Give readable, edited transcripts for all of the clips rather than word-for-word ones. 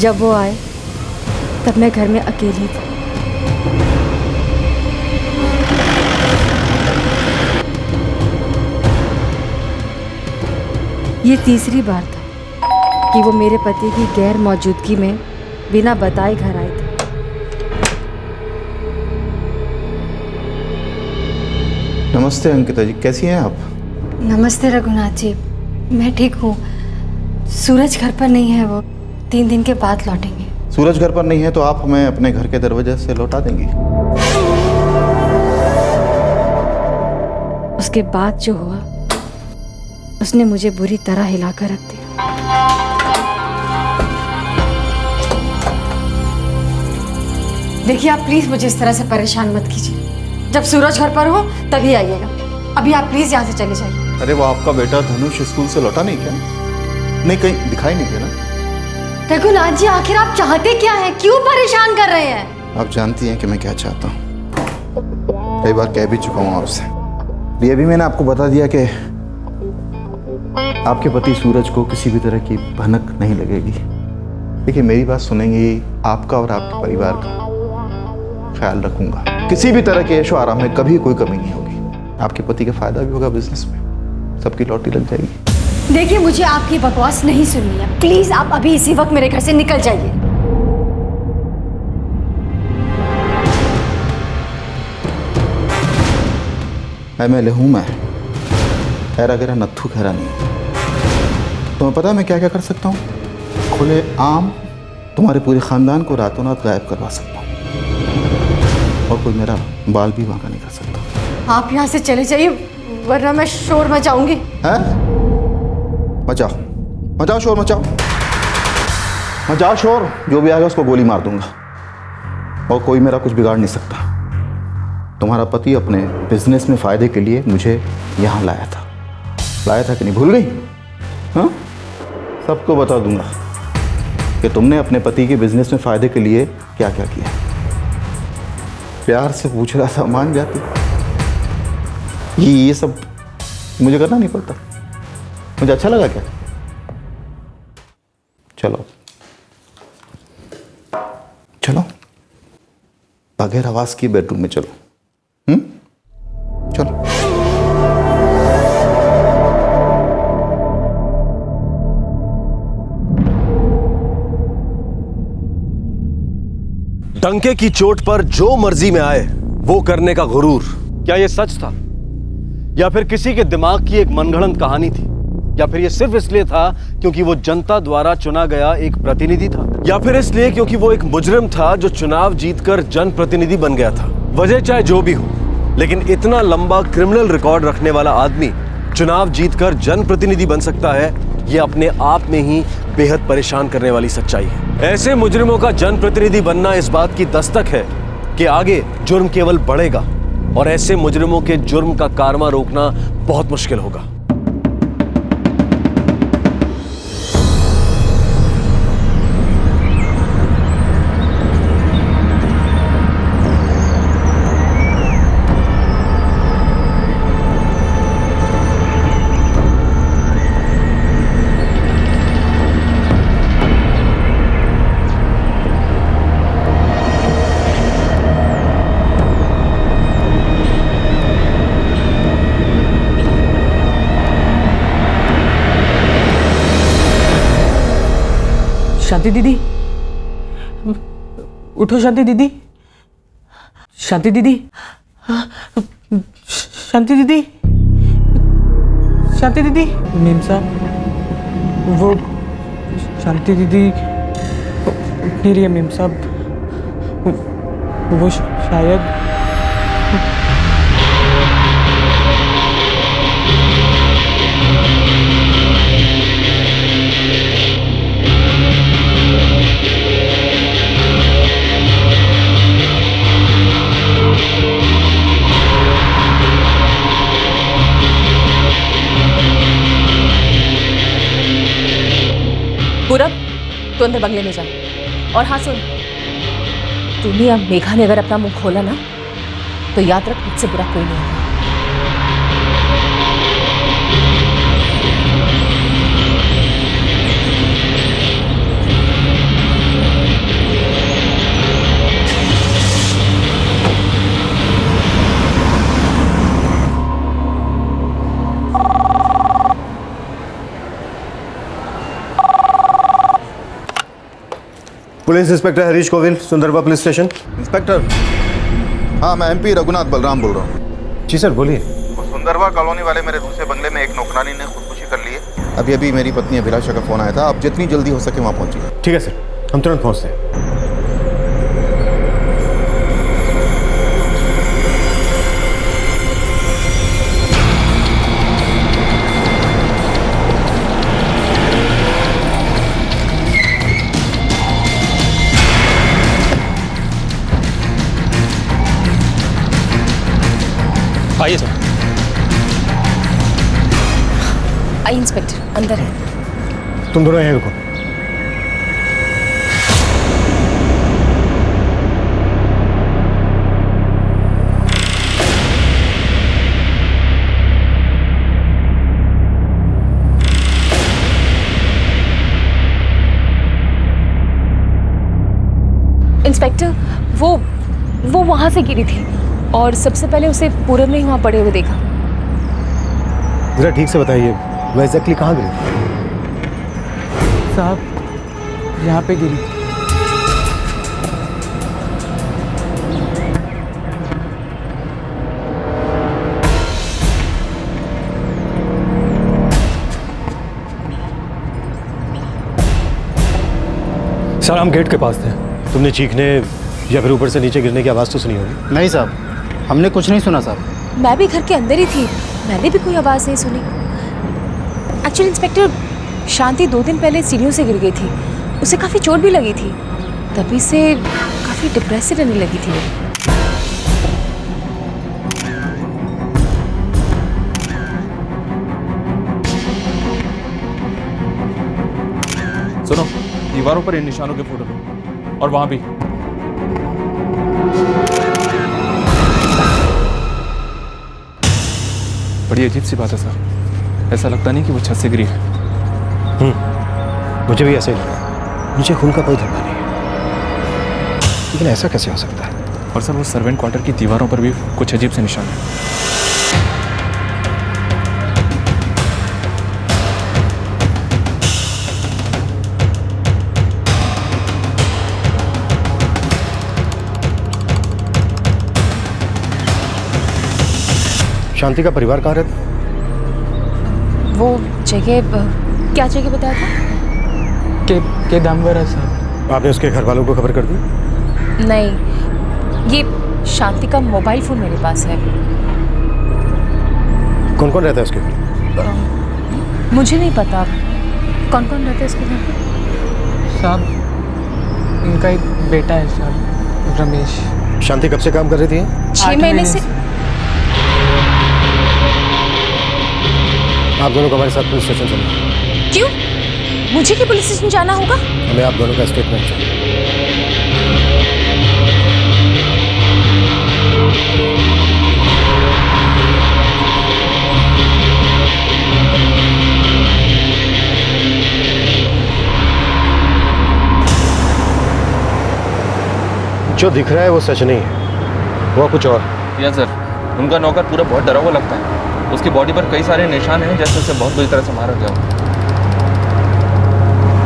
जब वो आए तब मैं घर में अकेली थी। ये तीसरी बार था कि वो मेरे पति की गैर मौजूदगी में बिना बताए घर आए थे। नमस्ते अंकिता जी, कैसी हैं आप? नमस्ते रघुनाथ जी, मैं ठीक हूँ। सूरज घर पर नहीं है, वो 3 दिन के बाद लौटेंगे। सूरज घर पर नहीं है तो आप हमें अपने घर के दरवाजे से लौटा देंगी? उसके बाद जो हुआ उसने मुझे बुरी तरह हिलाकर रख दिया। देखिए, आप प्लीज मुझे इस तरह से परेशान मत कीजिए। जब सूरज घर पर हो तभी आइएगा। अभी आप प्लीज यहाँ से चले जाइए। अरे वो आपका बेटा धनुष स्कूल से लौटा नहीं क्या? नहीं, कहीं दिखाई नहीं दिया ना? रघुनाथ जी, आखिर आप चाहते क्या हैं? क्यों परेशान कर रहे हैं? आप जानती हैं कि मैं क्या चाहता हूँ। कई बार कह भी चुका हूँ आपसे। ये भी मैंने आपको बता दिया कि आपके पति सूरज को किसी भी तरह की भनक नहीं लगेगी। देखिए, मेरी बात सुनेंगे, आपका और आपके परिवार का ख्याल रखूंगा। किसी भी तरह के ऐशो आराम में कभी कोई कमी नहीं होगी। आपके पति का फायदा भी होगा बिजनेस में, सबकी लौटी लग जाएगी। देखिए, मुझे आपकी बकवास नहीं सुननी है। प्लीज आप अभी इसी वक्त मेरे घर से निकल जाइए। MLA हूं मैं, ऐरा गैरा नत्थू खैरा नहीं। तुम्हें पता है मैं क्या क्या कर सकता हूँ? खुले आम तुम्हारे पूरे खानदान को रातों रात गायब करवा सकता हूँ, और कोई मेरा बाल भी वांका नहीं कर सकता। आप यहाँ से चले जाइए, वरना मैं शोर मचाऊंगी। हैं? मचाओ, मचाओ शोर, मचाओ, मचाओ शोर। जो भी आएगा उसको गोली मार दूंगा, और कोई मेरा कुछ बिगाड़ नहीं सकता। तुम्हारा पति अपने बिजनेस में फायदे के लिए मुझे यहाँ लाया था कि नहीं, भूल गई? हाँ, सबको बता दूंगा कि तुमने अपने पति के बिजनेस में फायदे के लिए क्या क्या किया। प्यार से पूछ रहा था, मान जाती। ये सब मुझे करना नहीं पड़ता। मुझे अच्छा लगा क्या? चलो चलो, बगैर आवाज की बेडरूम में चलो। चलो। डंके की चोट पर जो मर्जी में आए वो करने का गुरूर, क्या यह सच था, या फिर किसी के दिमाग की एक मनगढ़ंत कहानी थी, या फिर यह सिर्फ इसलिए था क्योंकि वो जनता द्वारा चुना गया एक प्रतिनिधि था, या फिर इसलिए क्योंकि वो एक मुजरिम था जो चुनाव जीतकर जनप्रतिनिधि बन गया था। वजह चाहे जो भी हो, लेकिन इतना लंबा क्रिमिनल रिकॉर्ड रखने वाला आदमी चुनाव जीतकर जनप्रतिनिधि बन सकता है, यह अपने आप में ही बेहद परेशान करने वाली सच्चाई है। ऐसे मुजरिमों का जनप्रतिनिधि बनना इस बात की दस्तक है कि आगे जुर्म केवल बढ़ेगा, और ऐसे मुजरिमों के जुर्म का कारवा रोकना बहुत मुश्किल होगा। शांति दीदी, उठो शांति दीदी, शांति दीदी, शांति दीदी, शांति दीदी। मेम साहब, वो शांति दीदी उठ नहीं रही है मेम साहब। वो शायद पूरब, तू अंदर बंगले में जा। और हाँ सुन, तूने अब मेघा ने अगर अपना मुंह खोला ना, तो याद रख, मुझसे बुरा कोई नहीं होगा। Police inspector Harish Govil, Sundarba police station. Inspector, हाँ मैं एमपी रघुनाथ बलराम बोल रहा हूँ। जी सर, बोलिए। सुंदरबा कॉलोनी वाले मेरे दूसरे बंगले में एक नौकरानी ने खुदकुशी कर ली है। अभी अभी मेरी पत्नी अभिलाषा का फोन आया था, आप जितनी जल्दी हो सके वहाँ पहुँचिए। ठीक है सर, हम तुरंत पहुँचते हैं। आइए सर। आई इंस्पेक्टर, अंदर है। तुम दोनों यहीं रुको। इंस्पेक्टर, वो वहां से गिरी थी और सबसे पहले उसे पूरब ने ही वहां पड़े हुए देखा। जरा ठीक से बताइए, वो एग्जैक्टली कहाँ गिरी? साहब यहाँ पे गिरी थी। सर हम गेट के पास थे। तुमने चीखने या फिर ऊपर से नीचे गिरने की आवाज़ तो सुनी होगी? नहीं साहब, हमने कुछ नहीं सुना साहब। मैं भी घर के अंदर ही थी, मैंने भी कोई आवाज़ नहीं सुनी। एक्चुअली इंस्पेक्टर, शांति 2 दिन पहले सीढ़ियों से गिर गई थी, उसे काफ़ी चोट भी लगी थी, तभी से काफ़ी डिप्रेस से रहने लगी थी वो। सुनो, दीवारों पर इन निशानों के फोटो लो और वहां भी। बड़ी अजीब सी बात है सर, ऐसा लगता नहीं कि वो छत से गिरी है। मुझे भी ऐसे ही लगा। नीचे खून का कोई धब्बा नहीं है, लेकिन ऐसा कैसे हो सकता है? और सर वो सर्वेंट क्वार्टर की दीवारों पर भी कुछ अजीब से निशान है। शांति का परिवार कहाँ रहता? वो जगह, क्या जगह बताया था? के दामवर है साहब। आपने उसके घर वालों को खबर कर दी? नहीं, ये शांति का मोबाइल फ़ोन मेरे पास है। कौन कौन रहता है उसके घर? मुझे नहीं पता कौन कौन रहता है उसके घर पे। साहब इनका एक बेटा है साहब, रमेश। शांति कब से काम कर रही थी? 6 महीने से। आप दोनों को हमारे साथ पुलिस स्टेशन चलो। क्यों? मुझे क्यों पुलिस स्टेशन जाना होगा? हमें आप दोनों का स्टेटमेंट चाहिए। जो दिख रहा है वो सच नहीं है, वो कुछ और। यस सर, उनका नौकर पूरा बहुत डरा हुआ लगता है। उसकी बॉडी पर कई सारे निशान हैं, जैसे उसे बहुत बुरी तरह से मारा गया हो।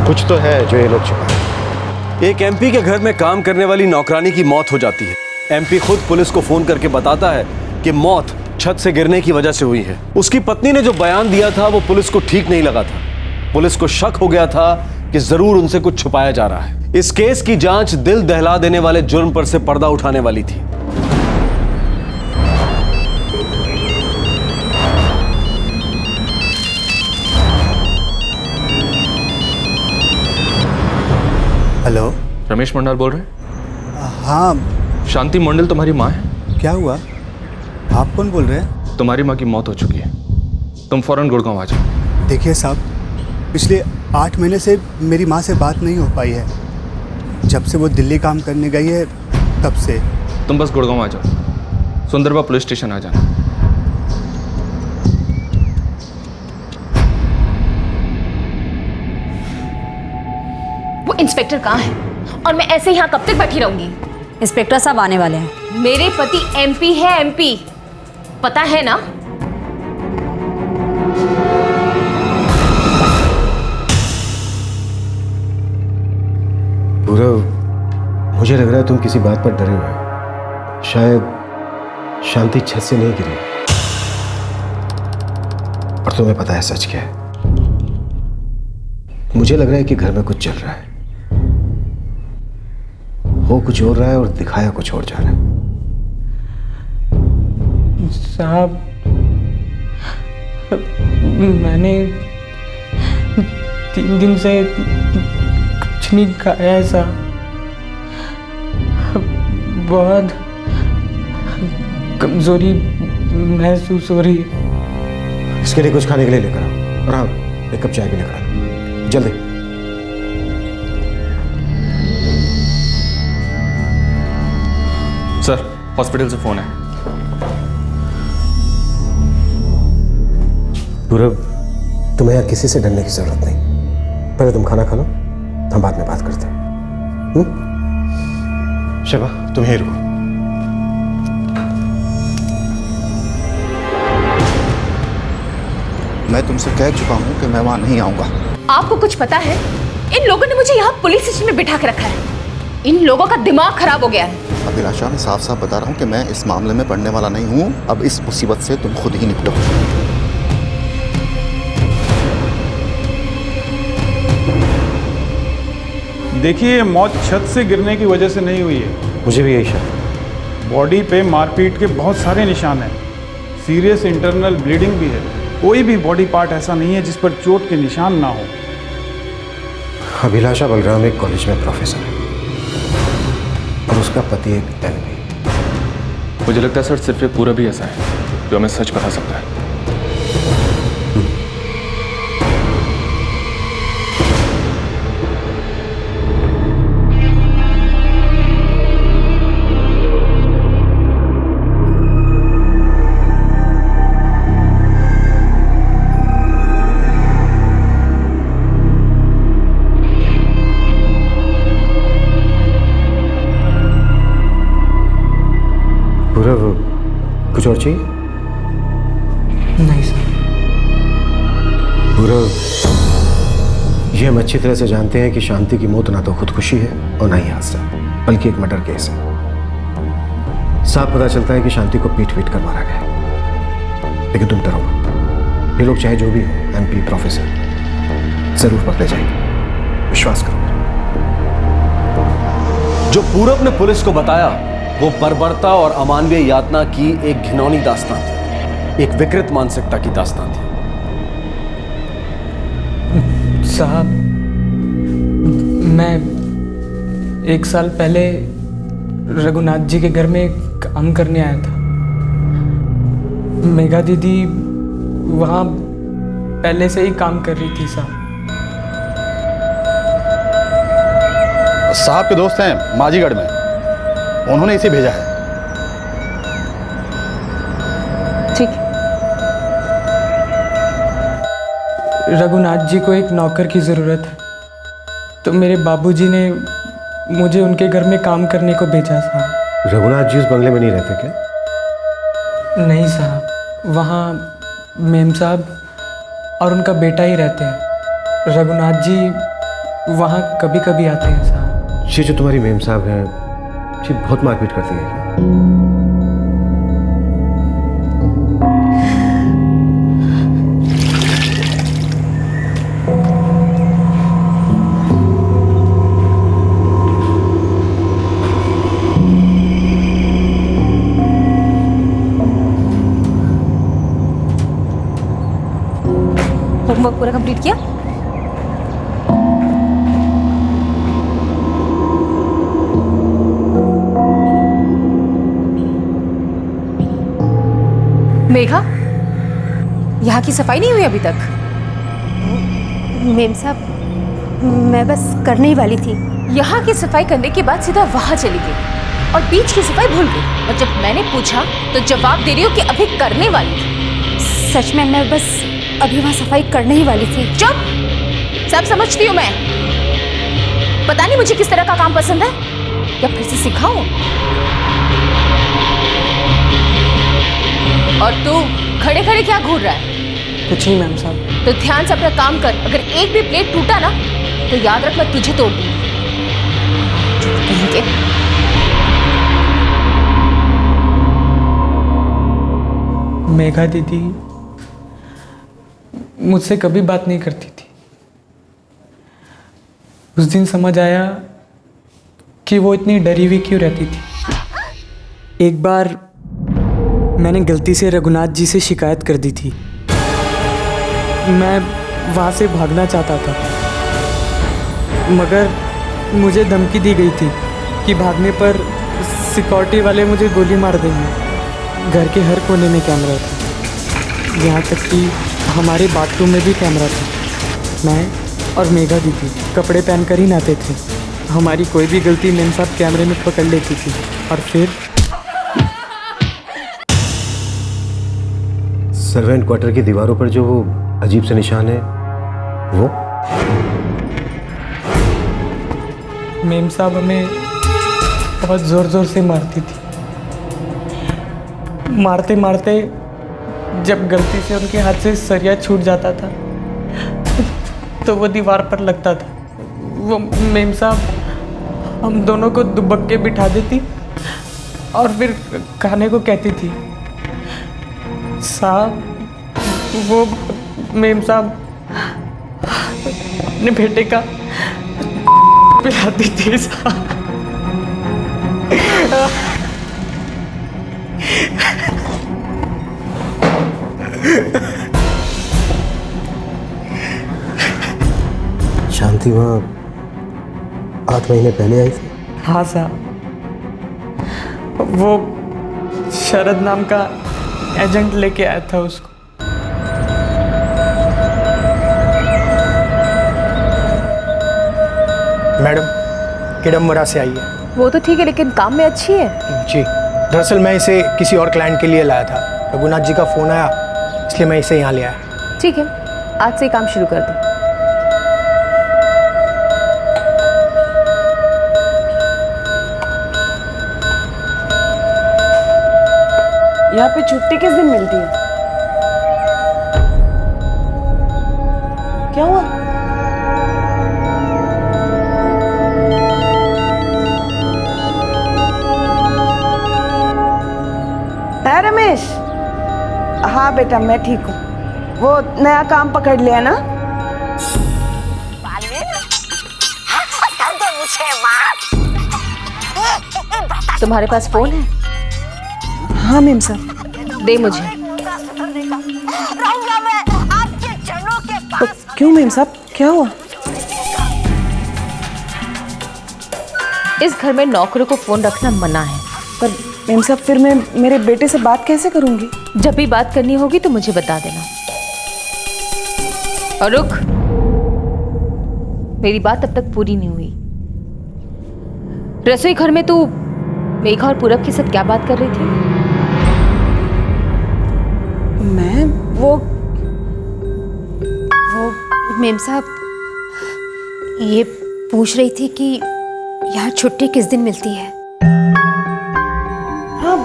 कुछ तो है जो ये लोग छिपा। एक एमपी के घर में काम करने वाली नौकरानी की मौत हो जाती है। एमपी खुद पुलिस को फोन करके बताता है कि मौत छत से गिरने की वजह से हुई है। उसकी पत्नी ने जो बयान दिया था वो पुलिस को ठीक नहीं लगा था। पुलिस को शक हो गया था कि जरूर उनसे कुछ छुपाया जा रहा है। इस केस की जांच दिल दहला देने वाले जुर्म पर से पर्दा उठाने वाली थी। हेलो। रमेश मंडल बोल रहे हैं? हाँ। शांति मंडल तुम्हारी माँ है? क्या हुआ? आप कौन बोल रहे हैं? तुम्हारी माँ की मौत हो चुकी है, तुम फौरन गुड़गांव आ जाओ। देखिए साहब, पिछले 8 महीने से मेरी माँ से बात नहीं हो पाई है। जब से वो दिल्ली काम करने गई है तब से। तुम बस गुड़गांव आ जाओ, सुंदरबा पुलिस स्टेशन आ जाना। वो इंस्पेक्टर कहाँ है? और मैं ऐसे यहाँ कब तक बैठी रहूंगी? इंस्पेक्टर साहब आने वाले हैं। मेरे पति एमपी है, एमपी, पता है ना? पूरा मुझे लग रहा है तुम किसी बात पर डरे हुए हो। शायद शांति छत से नहीं गिरी और तुम्हें पता है सच क्या है। मुझे लग रहा है कि घर में कुछ चल रहा है, हो कुछ और रहा है और दिखाया कुछ और जा रहा है। साहब, मैंने 3 दिन से कुछ नहीं खाया है साहब। बहुत कमजोरी महसूस हो रही है। इसके लिए कुछ खाने के लिए लेकर आओ और हाँ, 1 कप चाय भी लेकर आओ जल्दी। सर, हॉस्पिटल से फोन है। पूरब, तुम्हें यहाँ किसी से डरने की जरूरत नहीं। पहले तुम खाना खा लो, हम बाद में बात करते हैं। शबा, तुम यहीं रुको। मैं तुमसे कह चुका हूं कि मैं वहां नहीं आऊंगा। आपको कुछ पता है? इन लोगों ने मुझे यहाँ पुलिस स्टेशन में बिठा के रखा है। इन लोगों का दिमाग खराब हो गया है। अभिलाषा, मैं साफ साफ बता रहा हूं कि मैं इस मामले में पड़ने वाला नहीं हूं। अब इस मुसीबत से तुम खुद ही निकलो। देखिए, मौत छत से गिरने की वजह से नहीं हुई है। मुझे भी यही शक है। बॉडी पे मारपीट के बहुत सारे निशान हैं। सीरियस इंटरनल ब्लीडिंग भी है। कोई भी बॉडी पार्ट ऐसा नहीं है जिस पर चोट के निशान ना हो। अभिलाषा बलराम एक कॉलेज में प्रोफेसर है और उसका पति एक एमपी। मुझे लगता है सर, सिर्फ एक पूरा भी ऐसा है जो हमें सच बता सकता है। कुछ और चाहिए? नहीं सर। पूरब, ये हम अच्छी तरह से जानते हैं कि शांति की मौत ना तो खुदकुशी है और ना ही हादसा, बल्कि एक मर्डर केस है। साफ पता चलता है कि शांति को पीट पीट कर मारा गया। लेकिन तुम डरो मत, ये लोग चाहे जो भी हो, एमपी, प्रोफेसर, जरूर पकड़े जाएंगे, विश्वास करो। जो पूरब ने पुलिस को बताया वो बर्बरता और अमानवीय यातना की एक घिनौनी दास्तान थी, एक विकृत मानसिकता की दास्तान थी। साहब, मैं 1 साल पहले रघुनाथ जी के घर में काम करने आया था। मेघा दीदी वहाँ पहले से ही काम कर रही थी साहब। साहब के दोस्त हैं माजीगढ़ में, उन्होंने इसे भेजा है। ठीक है। रघुनाथ जी को एक नौकर की ज़रूरत है, तो मेरे बाबूजी ने मुझे उनके घर में काम करने को भेजा साहब। रघुनाथ जी उस बंगले में नहीं रहते क्या? नहीं साहब, वहाँ मेम साहब और उनका बेटा ही रहते हैं। रघुनाथ जी वहाँ कभी कभी आते हैं साहब। ये जो तुम्हारी मेम साहब हैं, ये बहुत मारपीट करती है क्या? होमवर्क पूरा कंप्लीट किया? मेघा, यहाँ की सफाई नहीं हुई अभी तक? मेम साहब, मैं बस करने ही वाली थी। यहाँ की सफाई करने के बाद सीधा वहाँ चली गई और बीच की सफाई भूल गई। और जब मैंने पूछा तो जवाब दे रही हो कि अभी करने वाली थी। सच में मैं बस अभी वहाँ सफाई करने ही वाली थी। चुप! सब समझती हूँ मैं। पता नहीं मुझे किस तरह का काम पसंद है, या फिर से सिखाऊं? और तू खड़े खड़े क्या घूर रहा है? कुछ नहीं मैम साहब। तो ध्यान से अपना काम कर। अगर एक भी प्लेट टूटा ना तो याद रख, मैं तुझे तोड़ दूंगी। कहीं के। मेघा दीदी मुझसे कभी बात नहीं करती थी। उस दिन समझ आया कि वो इतनी डरी हुई क्यों रहती थी। एक बार मैंने गलती से रघुनाथ जी से शिकायत कर दी थी। मैं वहाँ से भागना चाहता था, मगर मुझे धमकी दी गई थी कि भागने पर सिक्योरिटी वाले मुझे गोली मार देंगे। घर के हर कोने में कैमरा था, यहाँ तक कि हमारे बाथरूम में भी कैमरा था। मैं और मेघा दीदी कपड़े पहनकर ही नहाते थे। हमारी कोई भी गलती मेम साहब कैमरे में पकड़ लेती थी। और फिर सर्वेंट क्वार्टर की दीवारों पर जो वो अजीब से निशान है, वो मेम साहब हमें बहुत ज़ोर ज़ोर से मारती थी। मारते मारते जब गलती से उनके हाथ से सरिया छूट जाता था तो वो दीवार पर लगता था। वो मेम साहब हम दोनों को दुबक के बिठा देती और फिर खाने को कहती थी। साहब वो मेम साहब अपने बेटे का पिलाती थी साहब। शांति वहाँ 8 महीने पहले आई थी। हाँ साहब, वो शरद नाम का एजेंट लेके आया था उसको। मैडम किडम्बरा से आई है। वो तो ठीक है, लेकिन काम में अच्छी है। जी, दरअसल मैं इसे किसी और क्लाइंट के लिए लाया था। रघुनाथ जी का फ़ोन आया, इसलिए मैं इसे यहाँ ले आया। ठीक है, आज से काम शुरू कर दो। यहाँ पे छुट्टी किस दिन मिलती है? क्या हुआ? है रमेश? हाँ बेटा मैं ठीक हूँ। वो नया काम पकड़ लिया ना? तुम्हारे पास फोन है? हाँ मेम साहब। दे मुझे। तो क्यों मेम साहब, क्या हुआ? इस घर में नौकरों को फोन रखना मना है। पर मेम साहब फिर मैं मेरे बेटे से बात कैसे करूंगी? जब भी बात करनी होगी तो मुझे बता देना। और रुक, मेरी बात अब तक पूरी नहीं हुई। रसोई घर में तू मेघा और पूरब के साथ क्या बात कर रही थी? मैं वो मेम साहब ये पूछ रही थी कि यहाँ छुट्टी किस दिन मिलती है। हाँ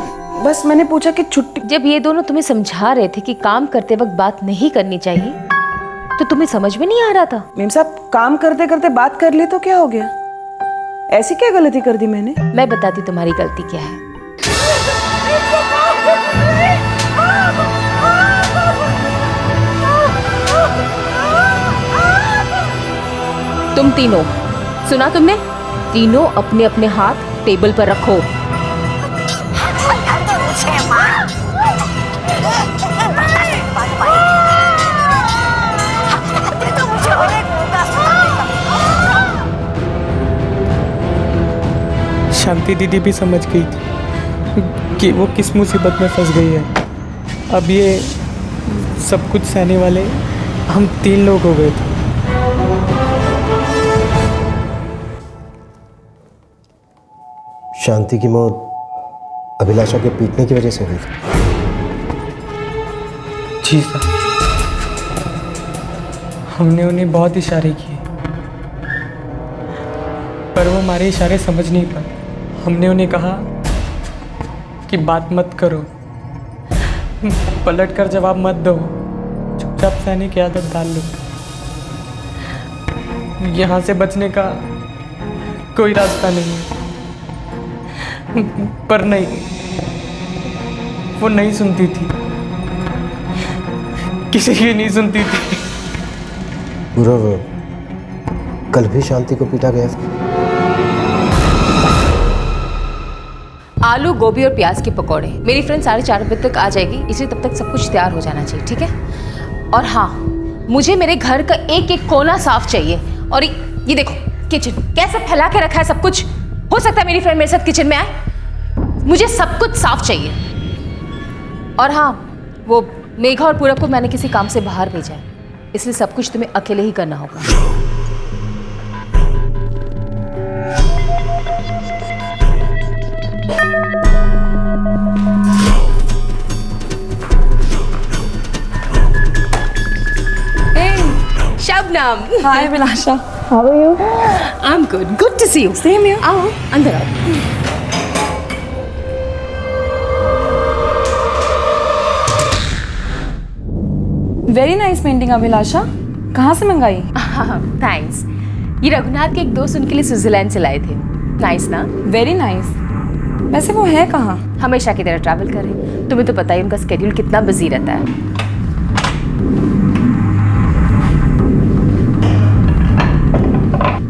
बस मैंने पूछा कि छुट्टी। जब ये दोनों तुम्हें समझा रहे थे कि काम करते वक्त बात नहीं करनी चाहिए तो तुम्हें समझ में नहीं आ रहा था? मेम साहब काम करते करते बात कर ली तो क्या हो गया? ऐसी क्या गलती कर दी मैंने? मैं बताती तुम्हारी गलती क्या है। तुम तीनों, सुना तुमने? तीनों अपने अपने हाथ टेबल पर रखो। शांति दीदी भी समझ गई थी कि वो किस मुसीबत में फंस गई है। अब ये सब कुछ सहने वाले हम 3 लोग हो गए थे। शांति की मौत अभिलाषा के पीटने की वजह से हुई थी। जी सर, हमने उन्हें बहुत इशारे किए पर वो हमारे इशारे समझ नहीं पाए। हमने उन्हें कहा कि बात मत करो, पलट कर जवाब मत दो, चुपचाप सहने की आदत डाल लो। यहाँ से बचने का कोई रास्ता नहीं है। पर नहीं, वो नहीं सुनती थी, किसी की नहीं सुनती थी। पूरव, कल भी शांति को पीटा गया था। आलू गोभी और प्याज के पकौड़े, मेरी फ्रेंड 4:30 बजे तक आ जाएगी, इसलिए तब तक सब कुछ तैयार हो जाना चाहिए, ठीक है? और हाँ, मुझे मेरे घर का एक एक कोना साफ चाहिए। और ये देखो किचन कैसे फैला के रखा है सब कुछ। हो सकता है मेरी फ्रेंड मेरे साथ किचन में आए, मुझे सब कुछ साफ चाहिए। और हाँ, वो मेघा और पूरब को मैंने किसी काम से बाहर भेजा है, इसलिए सब कुछ तुम्हें अकेले ही करना होगा। Shabnam, hi Abhilasha, how are you? I am good, good to see you. Same here. आओ अंदर आओ। वेरी नाइस पेंटिंग अभिलाषा, कहाँ से मंगाई? थैंक्स, ये रघुनाथ के एक दोस्त उनके लिए स्विट्जरलैंड से लाए थे। नाइस ना? Very nice. वैसे वो है कहाँ? हमेशा की तरह ट्रैवल कर रहे हैं, तुम्हें तो पता ही उनका स्केड्यूल कितना बिजी रहता है।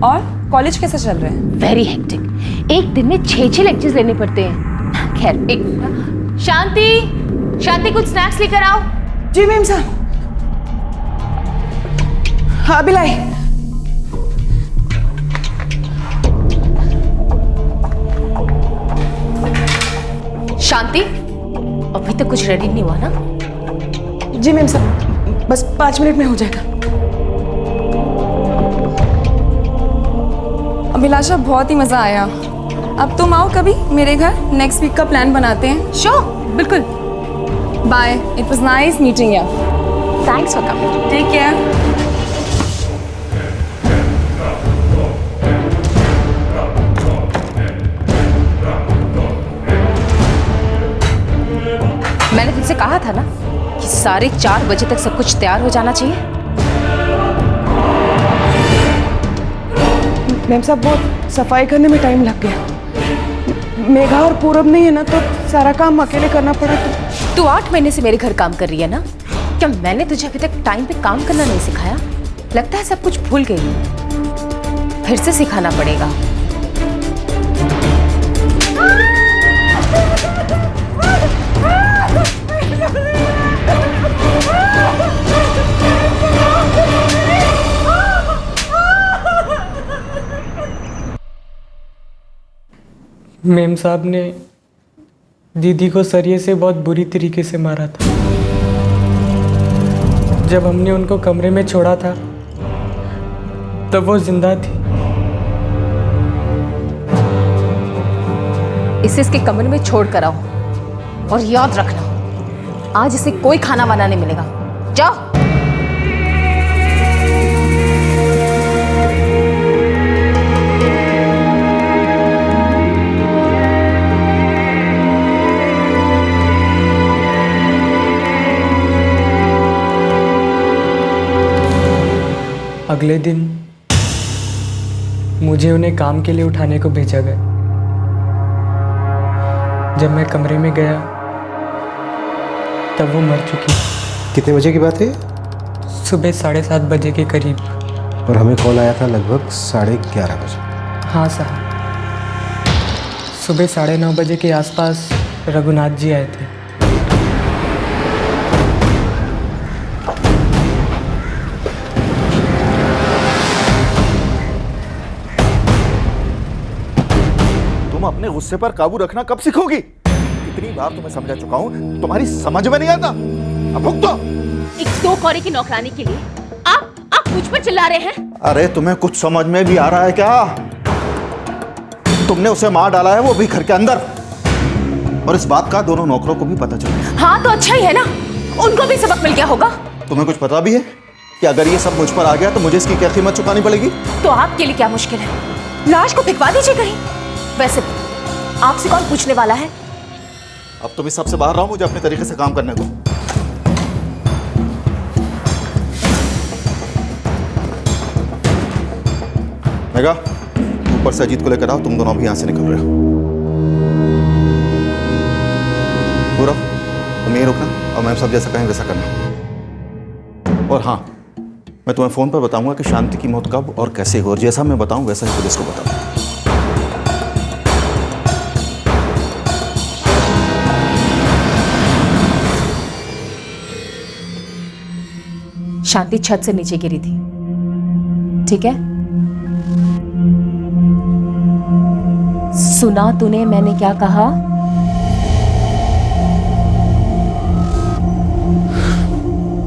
और कॉलेज कैसा चल रहा है? वेरी हेक्टिक, एक दिन में 6 लेक्चर्स लेने पड़ते हैं। खैर, एक मिनट। शांति कुछ स्नैक्स लेकर आओ। जी मैम साहब। हाँ बिलाई। शांति, अभी तक कुछ रेडी नहीं हुआ ना? जी मैम साहब, बस 5 मिनट में हो जाएगा। अभिलाषा बहुत ही मज़ा आया। अब तुम आओ कभी मेरे घर, नेक्स्ट वीक का प्लान बनाते हैं। श्योर, बिल्कुल। Bye, it was nice meeting you. Thanks for coming. Take care. मैंने तुमसे कहा था ना कि 4:30 बजे तक सब कुछ तैयार हो जाना चाहिए। मैम साहब, बहुत सफाई करने में टाइम लग गया। मेघा और पूरब नहीं है ना, तो सारा काम अकेले करना पड़ा। तू 8 महीने से मेरे घर काम कर रही है ना? क्या मैंने तुझे अभी तक टाइम पे काम करना नहीं सिखाया? लगता है सब कुछ भूल गई है। फिर से सिखाना पड़ेगा। मेम साहब ने दीदी को सरिये से बहुत बुरी तरीके से मारा था। जब हमने उनको कमरे में छोड़ा था तब वो जिंदा थी। इसे इसके कमरे में छोड़ कर आओ, और याद रखना आज इसे कोई खाना वाना नहीं मिलेगा। जाओ। अगले दिन मुझे उन्हें काम के लिए उठाने को भेजा गया। जब मैं कमरे में गया तब वो मर चुकी। कितने बजे की बात है? सुबह 7:30 बजे के करीब। और हमें कॉल आया था लगभग 11:30 बजे। हाँ साहब, सुबह 9:30 बजे के आसपास रघुनाथ जी आए थे। तुम अपने गुस्से पर काबू रखना कब सीखोगी? कितनी बार तुम्हें समझा चुका हूं, तुम्हारी समझ में नहीं आता। अब भुगतो। एक 2 कौड़े की नौकरानी के लिए आप मुझ पर चिल्ला रहे हैं? अरे तुम्हें कुछ समझ में भी आ रहा है क्या? तुमने उसे मार डाला है, वो भी घर के अंदर, और इस बात का दोनों नौकरों को भी पता चल गया। हाँ तो अच्छा ही है ना, उनको भी सबक मिल गया होगा। तुम्हें कुछ पता भी है कि अगर ये सब मुझ पर आ गया तो मुझे इसकी क्या कीमत चुकानी पड़ेगी? तो आपके लिए क्या मुश्किल है? लाश को फेंकवा दीजिए कहीं। वैसे आपसे कौन पूछने वाला है? अब तुम इस सबसे बाहर रहो, मुझे अपने तरीके से काम करने दो। मेघा, ऊपर से अजीत को लेकर आओ, तुम दोनों भी यहां से निकल रहे हो। यहीं रुकना और मैम सब जैसा कहें वैसा करना। और हाँ, मैं तुम्हें फ़ोन पर बताऊंगा कि शांति की मौत कब और कैसे हो, और जैसा मैं बताऊं वैसा ही पुलिस को बताऊं। शांति छत से नीचे गिरी थी, ठीक है? सुना तूने मैंने क्या कहा?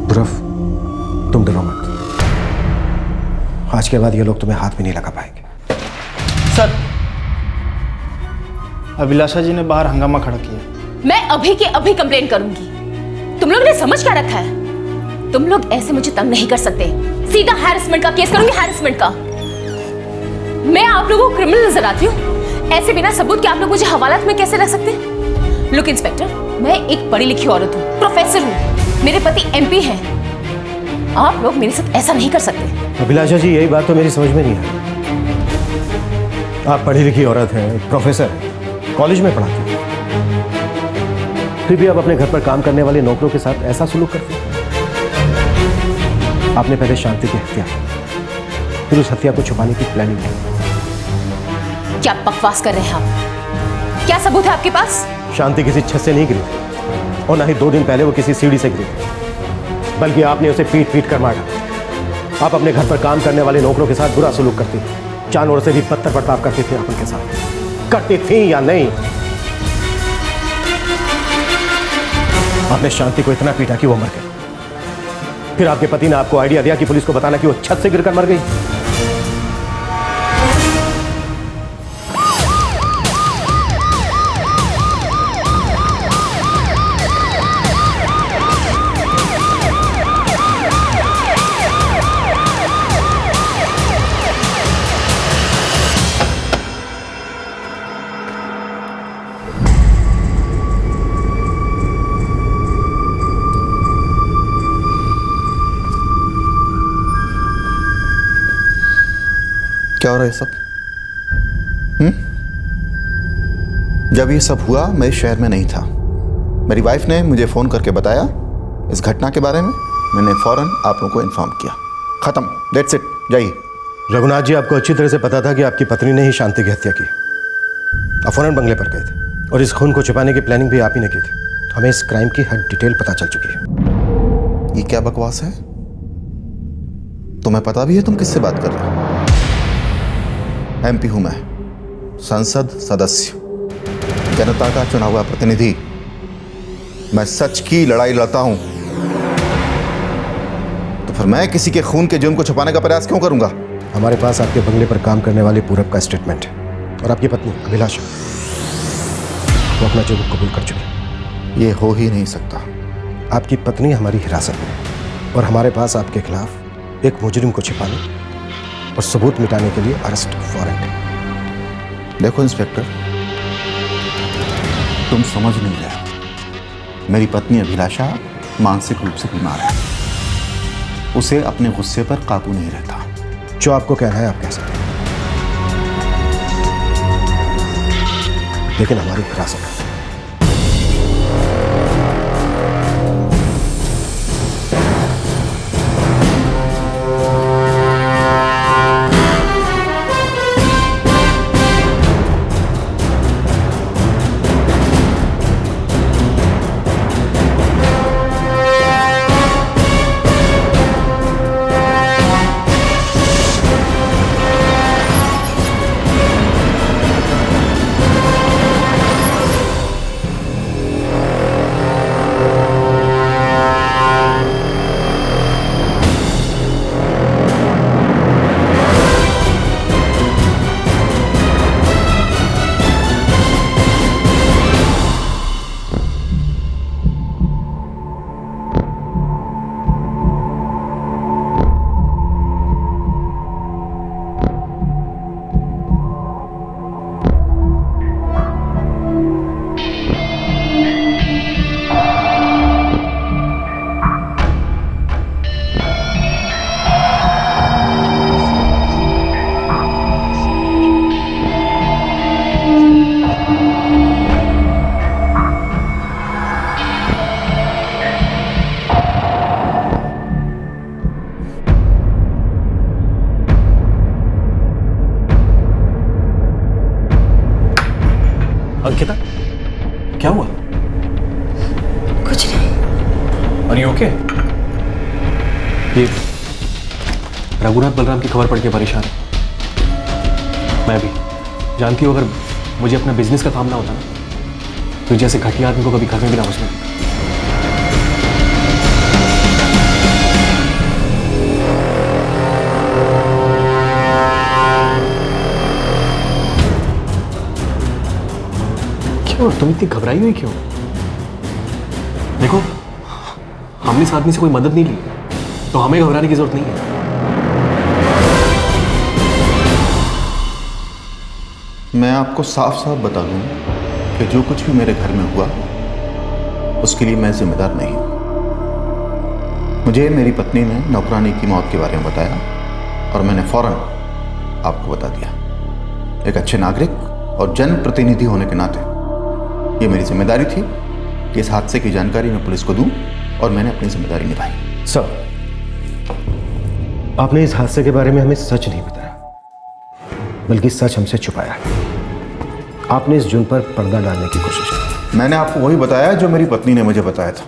ध्रुव, तुम डरो मत। आज के बाद ये लोग तुम्हें हाथ भी नहीं लगा पाएंगे। सर, अभिलाषा जी ने बाहर हंगामा खड़ा किया। मैं अभी के अभी कंप्लेन करूंगी। तुम लोग ने समझ क्या रखा है? तुम लोग ऐसे मुझे तंग नहीं कर सकते। सीधा हैरेसमेंट का केस करूंगी, हैरेसमेंट का। मैं आप लोगों को क्रिमिनल नजर आती हूँ? ऐसे बिना सबूत के आप लोग मुझे हवालात में कैसे रख सकते? लुक इंस्पेक्टर, मैं एक पढ़ी लिखी औरत हूँ, प्रोफेसर हूँ, मेरे पति एमपी हैं। आप लोग मेरे साथ ऐसा नहीं कर सकते। अभिलाषा जी, यही बात तो मेरी समझ में नहीं आई। आप पढ़ी लिखी औरत हैं, प्रोफेसर हैं, कॉलेज में पढ़ाते हैं, फिर भी आप अपने घर पर काम करने वाले नौकरों के साथ ऐसा सलूक करते हैं। आपने पहले शांति की हत्या, फिर उस हत्या को छुपाने की प्लानिंग की। क्या बकवास कर रहे हैं आप? क्या सबूत है आपके पास? शांति किसी छत से नहीं गिरी थी, और ना ही 2 दिन पहले वो किसी सीढ़ी से गिरी थी, बल्कि आपने उसे पीट पीट कर मारा। आप अपने घर पर काम करने वाले नौकरों के साथ बुरा सलूक करती थी, जानवरों से भी बदतर बर्ताव करती थी। आप उनके साथ करती थी या नहीं? आपने शांति को इतना पीटा कि वो मर गई। फिर आपके पति ने आपको आइडिया दिया कि पुलिस को बताना कि वो छत से गिरकर मर गई। क्या हो रहा है सब? जब ये सब हुआ मैं इस शहर में नहीं था। मेरी वाइफ ने मुझे फ़ोन करके बताया इस घटना के बारे में। मैंने फौरन आप लोगों को इन्फॉर्म किया। ख़त्म, दैट्स इट, जाइए। रघुनाथ जी, आपको अच्छी तरह से पता था कि आपकी पत्नी ने ही शांति की हत्या की। आप फौरन बंगले पर गए थे और इस खून को छुपाने की प्लानिंग भी आप ही ने की थी। हमें इस क्राइम की हर डिटेल पता चल चुकी है। ये क्या बकवास है? तुम्हें पता भी है तुम किससे बात कर रहे हो? एमपी हूं मैं, संसद सदस्य, जनता का चुना हुआ प्रतिनिधि। मैं सच की लड़ाई लड़ता हूं, तो फिर मैं किसी के खून के जुर्म को छुपाने का प्रयास क्यों करूंगा? हमारे पास आपके बंगले पर काम करने वाले पूरब का स्टेटमेंट है, और आपकी पत्नी अभिलाषा वो अपना जुर्म कबूल कर चुकी। ये हो ही नहीं सकता। आपकी पत्नी हमारी हिरासत में है, और हमारे पास आपके खिलाफ एक मुजरिम को छिपाने और सबूत मिटाने के लिए अरेस्ट वारंट है। देखो इंस्पेक्टर, तुम समझ नहीं रहे। मेरी पत्नी अभिलाषा मानसिक रूप से बीमार है। उसे अपने गुस्से पर काबू नहीं रहता। जो आपको कहना है आप कह सकते हैं, लेकिन हमारी हिरासत है। Are you okay? ये रघुनाथ बलराम की खबर पढ़ के परेशान है। मैं भी जानती हूँ, अगर मुझे अपना बिजनेस का काम ना होता ना, तो जैसे घटिया आदमी को कभी घर में भी ना घुसने देता। क्यों तुम इतनी घबराई हुई क्यों? देखो, हमने इस आदमी से कोई मदद नहीं ली, तो हमें घबराने की जरूरत नहीं है। मैं आपको साफ साफ बता दूं कि जो कुछ भी मेरे घर में हुआ उसके लिए मैं जिम्मेदार नहीं हूं। मुझे मेरी पत्नी ने नौकरानी की मौत के बारे में बताया और मैंने फौरन आपको बता दिया। एक अच्छे नागरिक और जनप्रतिनिधि होने के नाते ये मेरी जिम्मेदारी थी कि इस हादसे की जानकारी मैं पुलिस को दूं, और मैंने अपनी जिम्मेदारी निभाई। सर, आपने इस हादसे के बारे में हमें सच नहीं बताया, बल्कि सच हमसे छुपाया। आपने इस जुर्म पर पर्दा डालने की कोशिश की। मैंने आपको वही बताया जो मेरी पत्नी ने मुझे बताया था।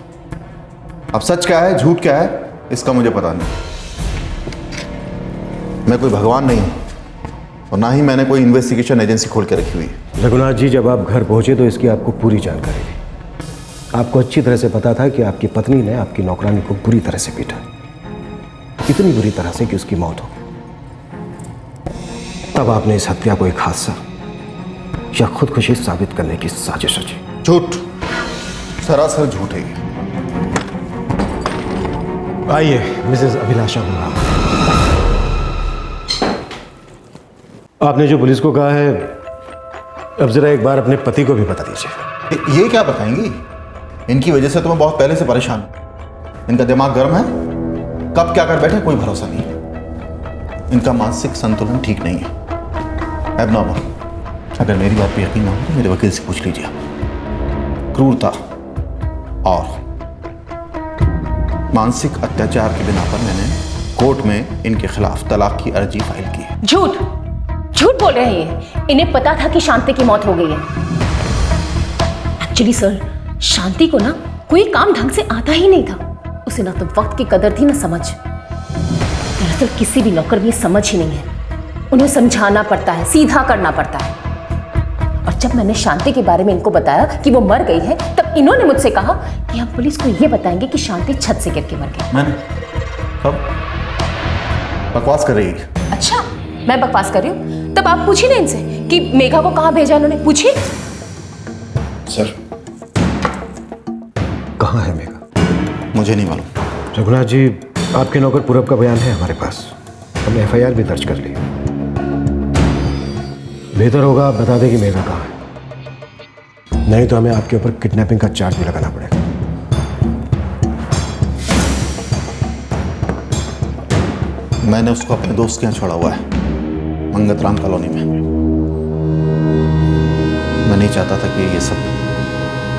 अब सच क्या है झूठ क्या है इसका मुझे पता नहीं। मैं कोई भगवान नहीं हूं और ना ही मैंने कोई इन्वेस्टिगेशन एजेंसी खोल के रखी हुई है। रघुनाथ जी, जब आप घर पहुंचे तो इसकी आपको पूरी जानकारी थी। आपको अच्छी तरह से पता था कि आपकी पत्नी ने आपकी नौकरानी को बुरी तरह से पीटा, इतनी बुरी तरह से कि उसकी मौत हो गई। तब आपने इस हत्या को एक हादसा या खुदकुशी साबित करने की साजिश रची। झूठ, सरासर झूठ है ये। आइए मिसेस अभिलाषा गुलाम, आपने जो पुलिस को कहा है, अब जरा एक बार अपने पति को भी बता दीजिए। ये क्या बताएंगी? इनकी वजह से तो मैं बहुत पहले से परेशान हूं। इनका दिमाग गर्म है, कब क्या कर बैठे कोई भरोसा नहीं। इनका मानसिक संतुलन ठीक नहीं है, एबनॉर्मल। अगर मेरी बात पे यकीन ना हो तो मेरे वकील से पूछ लीजिए। क्रूरता और मानसिक अत्याचार के बिना पर मैंने कोर्ट में इनके खिलाफ तलाक की अर्जी फाइल की है। झूठ बोल रहे हैं ये। इन्हें पता था कि शांति की मौत हो गई है। एक्चुअली सर, शांति को ना कोई काम ढंग से आता ही नहीं था। उसे ना तो वक्त की कदर थी ना समझ। दरअसल किसी भी नौकर में ये समझ ही नहीं है। उन्हें समझाना पड़ता है, सीधा करना पड़ता है। और जब मैंने शांति के बारे में इनको बताया कि वो मर गई है, तब इन्होंने मुझसे कहा कि हम पुलिस को ये बताएंगे कि शांति छत से गिर के मर गई। मैंने कब बकवास कर रही है? अच्छा, मैं बकवास कर रही हूँ? तब आप पूछिए ना इनसे कि मेघा को कहाँ भेजा उन्होंने, पूछिए। सर, कहाँ है मेघा? मुझे नहीं मालूम। रघुनाथ जी, आपके नौकर पूरब का बयान है हमारे पास। हमने FIR भी दर्ज कर ली। बेहतर होगा आप बता दें कि मेघा कहाँ है, नहीं तो हमें आपके ऊपर किडनैपिंग का चार्ज भी लगाना पड़ेगा। मैंने उसको अपने दोस्त के यहाँ छोड़ा हुआ है, मंगतराम कॉलोनी में। मैं नहीं चाहता था कि ये सब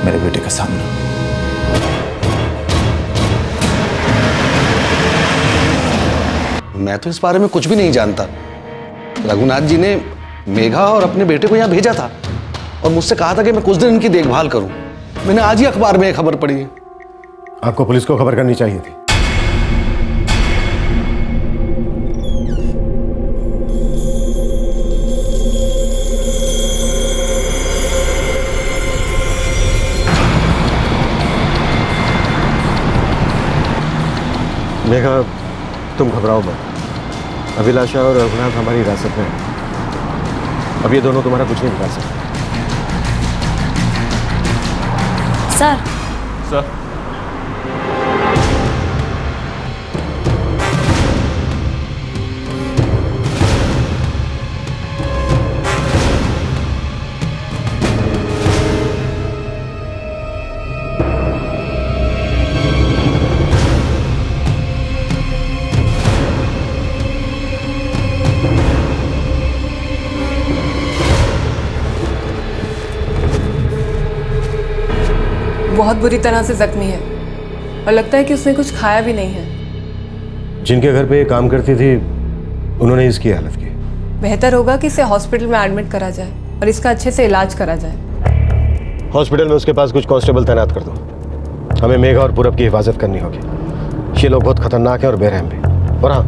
मेरे बेटे के सामने। मैं तो इस बारे में कुछ भी नहीं जानता। रघुनाथ जी ने मेघा और अपने बेटे को यहाँ भेजा था और मुझसे कहा था कि मैं कुछ दिन इनकी देखभाल करूं। मैंने आज ही अखबार में एक खबर पढ़ी है। आपको पुलिस को खबर करनी चाहिए थी। मेघा, तुम घबराओ मत। अभिलाषा और रघुनाथ हमारी हिरासत में है। अब ये दोनों तुम्हारा कुछ नहीं बिगाड़ सकते। सर। बहुत बुरी तरह से जख्मी है और लगता है कि उसने कुछ खाया भी नहीं है। जिनके घर पे ये काम करती थी उन्होंने इसकी हालत की। बेहतर होगा कि इसे हॉस्पिटल में एडमिट करा जाए और इसका अच्छे से इलाज करा जाए। हॉस्पिटल में उसके पास कुछ कांस्टेबल तैनात कर दो। हमें मेघा और पूरब की हिफाजत करनी होगी। ये लोग बहुत खतरनाक हैं और बेरहम भी। और हाँ,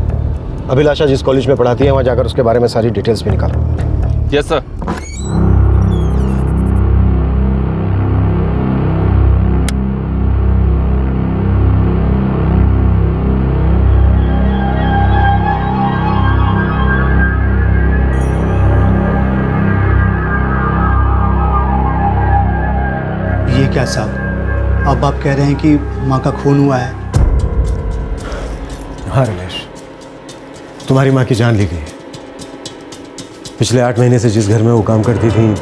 अभिलाषा जिस कॉलेज में पढ़ाती है वहाँ जाकर उसके बारे में सारी डिटेल्स भी निकालो। Yes sir. ये क्या साहब, अब आप कह रहे हैं कि माँ का खून हुआ है? हाँ रमेश, तुम्हारी माँ की जान ली गई है। पिछले 8 महीने से जिस घर में वो काम करती थी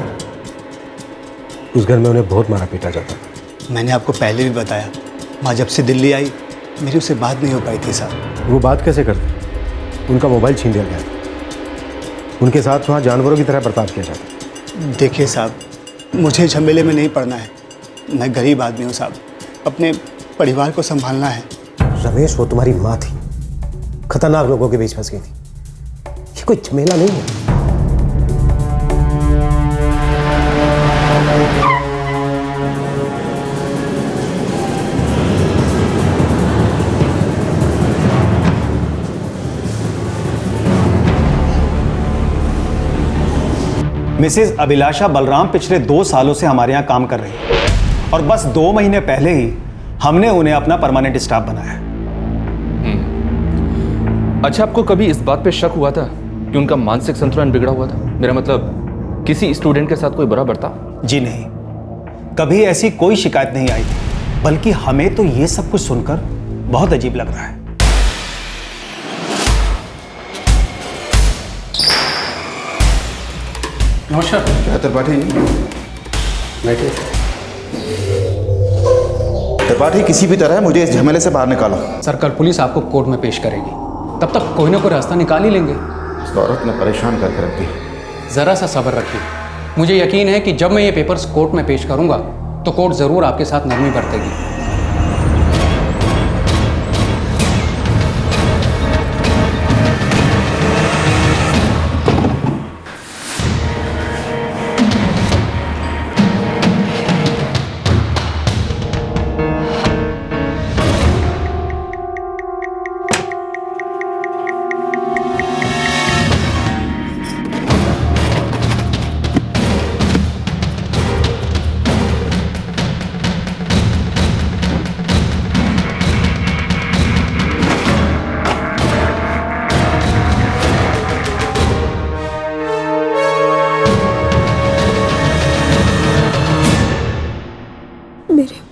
उस घर में उन्हें बहुत मारा पीटा जाता था। मैंने आपको पहले भी बताया, माँ जब से दिल्ली आई मेरी उससे बात नहीं हो पाई थी साहब। वो बात कैसे करते? उनका मोबाइल छीन लिया गया था। उनके साथ वहाँ जानवरों की तरह बर्ताव किया जाता। देखिए साहब, मुझे झमेले में नहीं पड़ना है। मैं गरीब आदमी हूँ साहब, अपने परिवार को संभालना है। रमेश, वो तुम्हारी माँ थी, खतरनाक लोगों के बीच फंस गई थी। ये कोई झमेला नहीं है। मिसेज अभिलाषा बलराम पिछले 2 सालों से हमारे यहाँ काम कर रही है और बस 2 महीने पहले ही हमने उन्हें अपना परमानेंट स्टाफ बनाया है। अच्छा, आपको कभी इस बात पे शक हुआ था कि उनका मानसिक संतुलन बिगड़ा हुआ था? मेरा मतलब किसी स्टूडेंट के साथ कोई बुरा बर्ताव? जी नहीं, कभी ऐसी कोई शिकायत नहीं आई थी, बल्कि हमें तो ये सब कुछ सुनकर बहुत अजीब लग रहा है। नमस्कार। क्या त्रिपाठी? बैठे। त्रिपाठी, किसी भी तरह मुझे इस झमेले से बाहर निकालो। सर, कल पुलिस आपको कोर्ट में पेश करेगी, तब तक कोई ना कोई रास्ता निकाल ही लेंगे। इस औरत ने परेशान करके रख दी। जरा सा सब्र रखिए, मुझे यकीन है कि जब मैं ये पेपर्स कोर्ट में पेश करूंगा तो कोर्ट जरूर आपके साथ नरमी बरतेगी।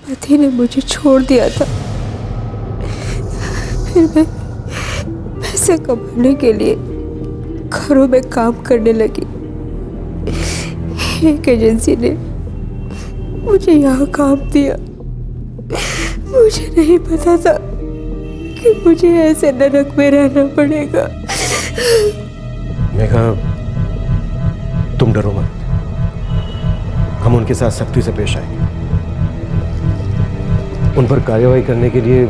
पति ने मुझे छोड़ दिया था, फिर मैं पैसे कमाने के लिए घरों में काम करने लगी। एक एजेंसी ने मुझे यहाँ काम दिया। मुझे नहीं पता था कि मुझे ऐसे नरक में रहना पड़ेगा। मेघा, तुम डरो मत, हम उनके साथ सख्ती से पेश आएंगे। उन पर कार्रवाई करने के लिए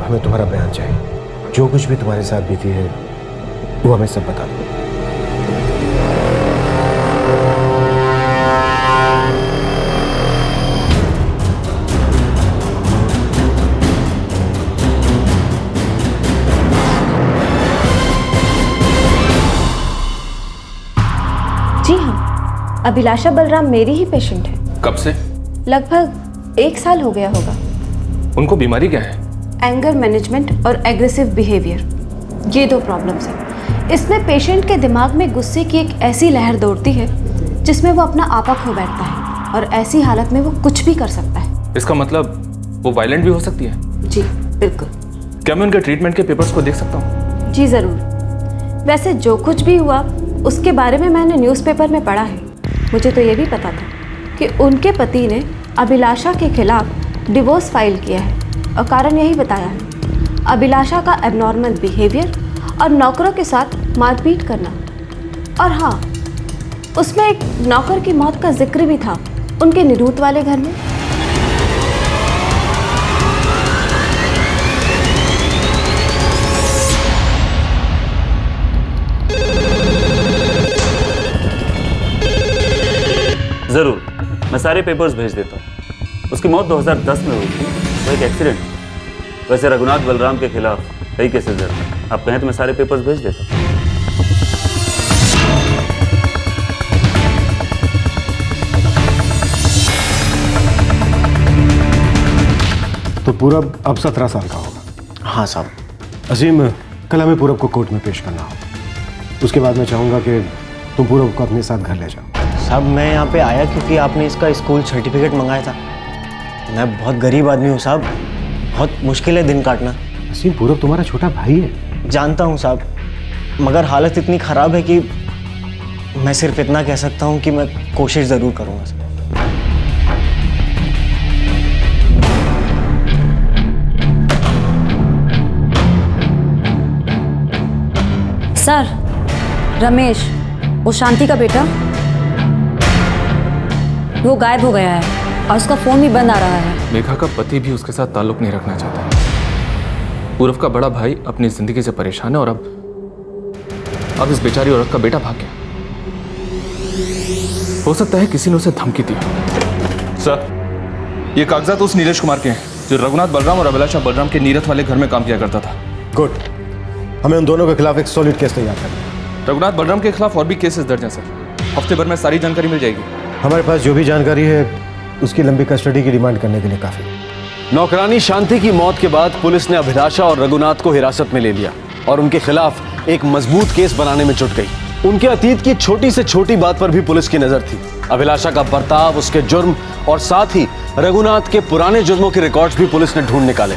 हमें तुम्हारा बयान चाहिए। जो कुछ भी तुम्हारे साथ बीती है वो हमें सब बता दो। जी हाँ, अभिलाषा बलराम मेरी ही पेशेंट है। कब से? लगभग 1 साल हो गया होगा। उनको बीमारी क्या है? एंगर मैनेजमेंट और एग्रेसिव बिहेवियर, ये 2 प्रॉब्लम्स हैं। इसमें पेशेंट के दिमाग में गुस्से की एक ऐसी लहर दौड़ती है जिसमें वो अपना आपा खो बैठता है और ऐसी हालत में वो कुछ भी कर सकता है। इसका मतलब वो वायलेंट भी हो सकती है? जी बिल्कुल। क्या मैं उनके ट्रीटमेंट के पेपर्स को देख सकता हूँ? जी ज़रूर। वैसे जो कुछ भी हुआ उसके बारे में मैंने न्यूज़पेपर में पढ़ा है। मुझे तो ये भी पता था कि उनके पति ने अभिलाषा के खिलाफ डिवोर्स फाइल किया है और कारण यही बताया है, अभिलाषा का एबनॉर्मल बिहेवियर और नौकरों के साथ मारपीट करना। और हाँ, उसमें एक नौकर की मौत का जिक्र भी था उनके निरूत वाले घर में। ज़रूर, मैं सारे पेपर्स भेज देता हूँ। उसकी मौत 2010 में हुई थी वो एक एक्सीडेंट। वैसे रघुनाथ बलराम के खिलाफ कई केसेस दर्ज हैं। आप कहें तो मैं सारे पेपर्स भेज देता हूँ। तो पूरब अब 17 साल का होगा। हाँ साहब। अजीम, कल हमें पूरब को कोर्ट में पेश करना हो। उसके बाद मैं चाहूँगा कि तुम पूरब को अपने साथ घर ले जाओ। साहब मैं यहाँ पे आया क्योंकि आपने इसका स्कूल सर्टिफिकेट मंगाया था। मैं बहुत गरीब आदमी हूँ साहब, बहुत मुश्किल है दिन काटना। असीम, पूरब तुम्हारा छोटा भाई है। जानता हूँ साहब, मगर हालत इतनी ख़राब है कि मैं सिर्फ इतना कह सकता हूँ कि मैं कोशिश ज़रूर करूँगा सर। सर, रमेश, वो शांति का बेटा, वो गायब हो गया है और उसका फोन भी बंद आ रहा है। मेघा का पति भी उसके साथ ताल्लुक नहीं रखना चाहता। पूरब का बड़ा भाई अपनी जिंदगी से परेशान है और अब इस बेचारी औरत का बेटा भाग गया। हो सकता है किसी ने उसे धमकी दी। सर, ये कागजात उस नीरज कुमार के हैं जो रघुनाथ बलराम और अभिलाषा बलराम के नीरथ वाले घर में काम किया करता था। गुड, हमें उन दोनों के खिलाफ एक सॉलिड केस तैयार करना है। रघुनाथ बलराम के खिलाफ और भी केसेस दर्ज हैं सर। हफ्ते भर में सारी जानकारी मिल जाएगी। हमारे पास जो भी जानकारी है उसकी लंबी कस्टडी की डिमांड करने के लिए काफी। नौकरानी शांति की मौत के बाद पुलिस ने अभिलाषा और रघुनाथ को हिरासत में ले लिया और उनके खिलाफ एक मजबूत केस बनाने में जुट गई। उनके अतीत की छोटी से छोटी बात पर भी पुलिस की नजर थी। अभिलाषा का बर्ताव, उसके जुर्म और साथ ही रघुनाथ के पुराने जुर्मों के रिकॉर्ड्स भी पुलिस ने ढूंढ निकाले।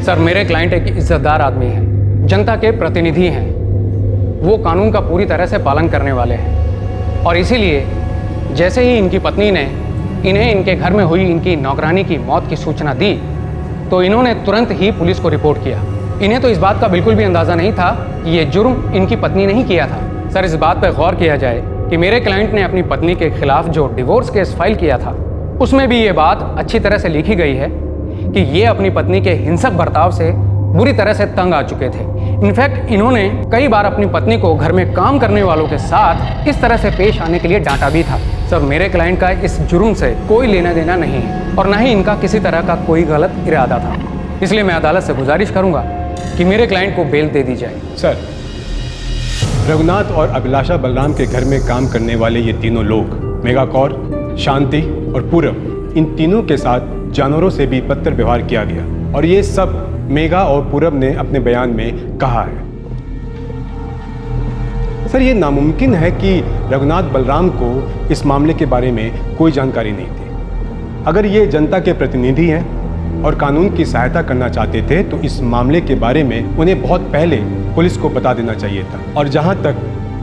सर, मेरे क्लाइंट एक इज्जतदार आदमी है, जनता के प्रतिनिधि हैं, वो कानून का पूरी तरह से पालन करने वाले हैं और इसीलिए जैसे ही इनकी पत्नी ने इन्हें इनके घर में हुई इनकी नौकरानी की मौत की सूचना दी तो इन्होंने तुरंत ही पुलिस को रिपोर्ट किया। इन्हें तो इस बात का बिल्कुल भी अंदाज़ा नहीं था कि ये जुर्म इनकी पत्नी ने ही किया था। सर, इस बात पर गौर किया जाए कि मेरे क्लाइंट ने अपनी पत्नी के खिलाफ जो डिवोर्स केस फाइल किया था उसमें भी ये बात अच्छी तरह से लिखी गई है कि ये अपनी पत्नी के हिंसक बर्ताव से बुरी तरह से तंग आ चुके थे। इनफैक्ट इन्होंने कई बार अपनी पत्नी को घर में काम करने वालों के साथ इस तरह से पेश आने के लिए डांटा भी था। सर, मेरे क्लाइंट का इस जुर्म से कोई लेना देना नहीं है और ना ही इनका किसी तरह का कोई गलत इरादा था। इसलिए मैं अदालत से गुजारिश करूंगा कि मेरे क्लाइंट को बेल दे दी जाए। सर, रघुनाथ और अभिलाषा बलराम के घर में काम करने वाले ये तीनों लोग, मेघा कौर, शांति और पूरब, इन तीनों के साथ जानवरों से भी बदतर व्यवहार किया गया और ये सब मेघा और पूरब ने अपने बयान में कहा है। सर, ये नामुमकिन है कि रघुनाथ बलराम को इस मामले के बारे में कोई जानकारी नहीं थी। अगर ये जनता के प्रतिनिधि हैं और कानून की सहायता करना चाहते थे तो इस मामले के बारे में उन्हें बहुत पहले पुलिस को बता देना चाहिए था। और जहां तक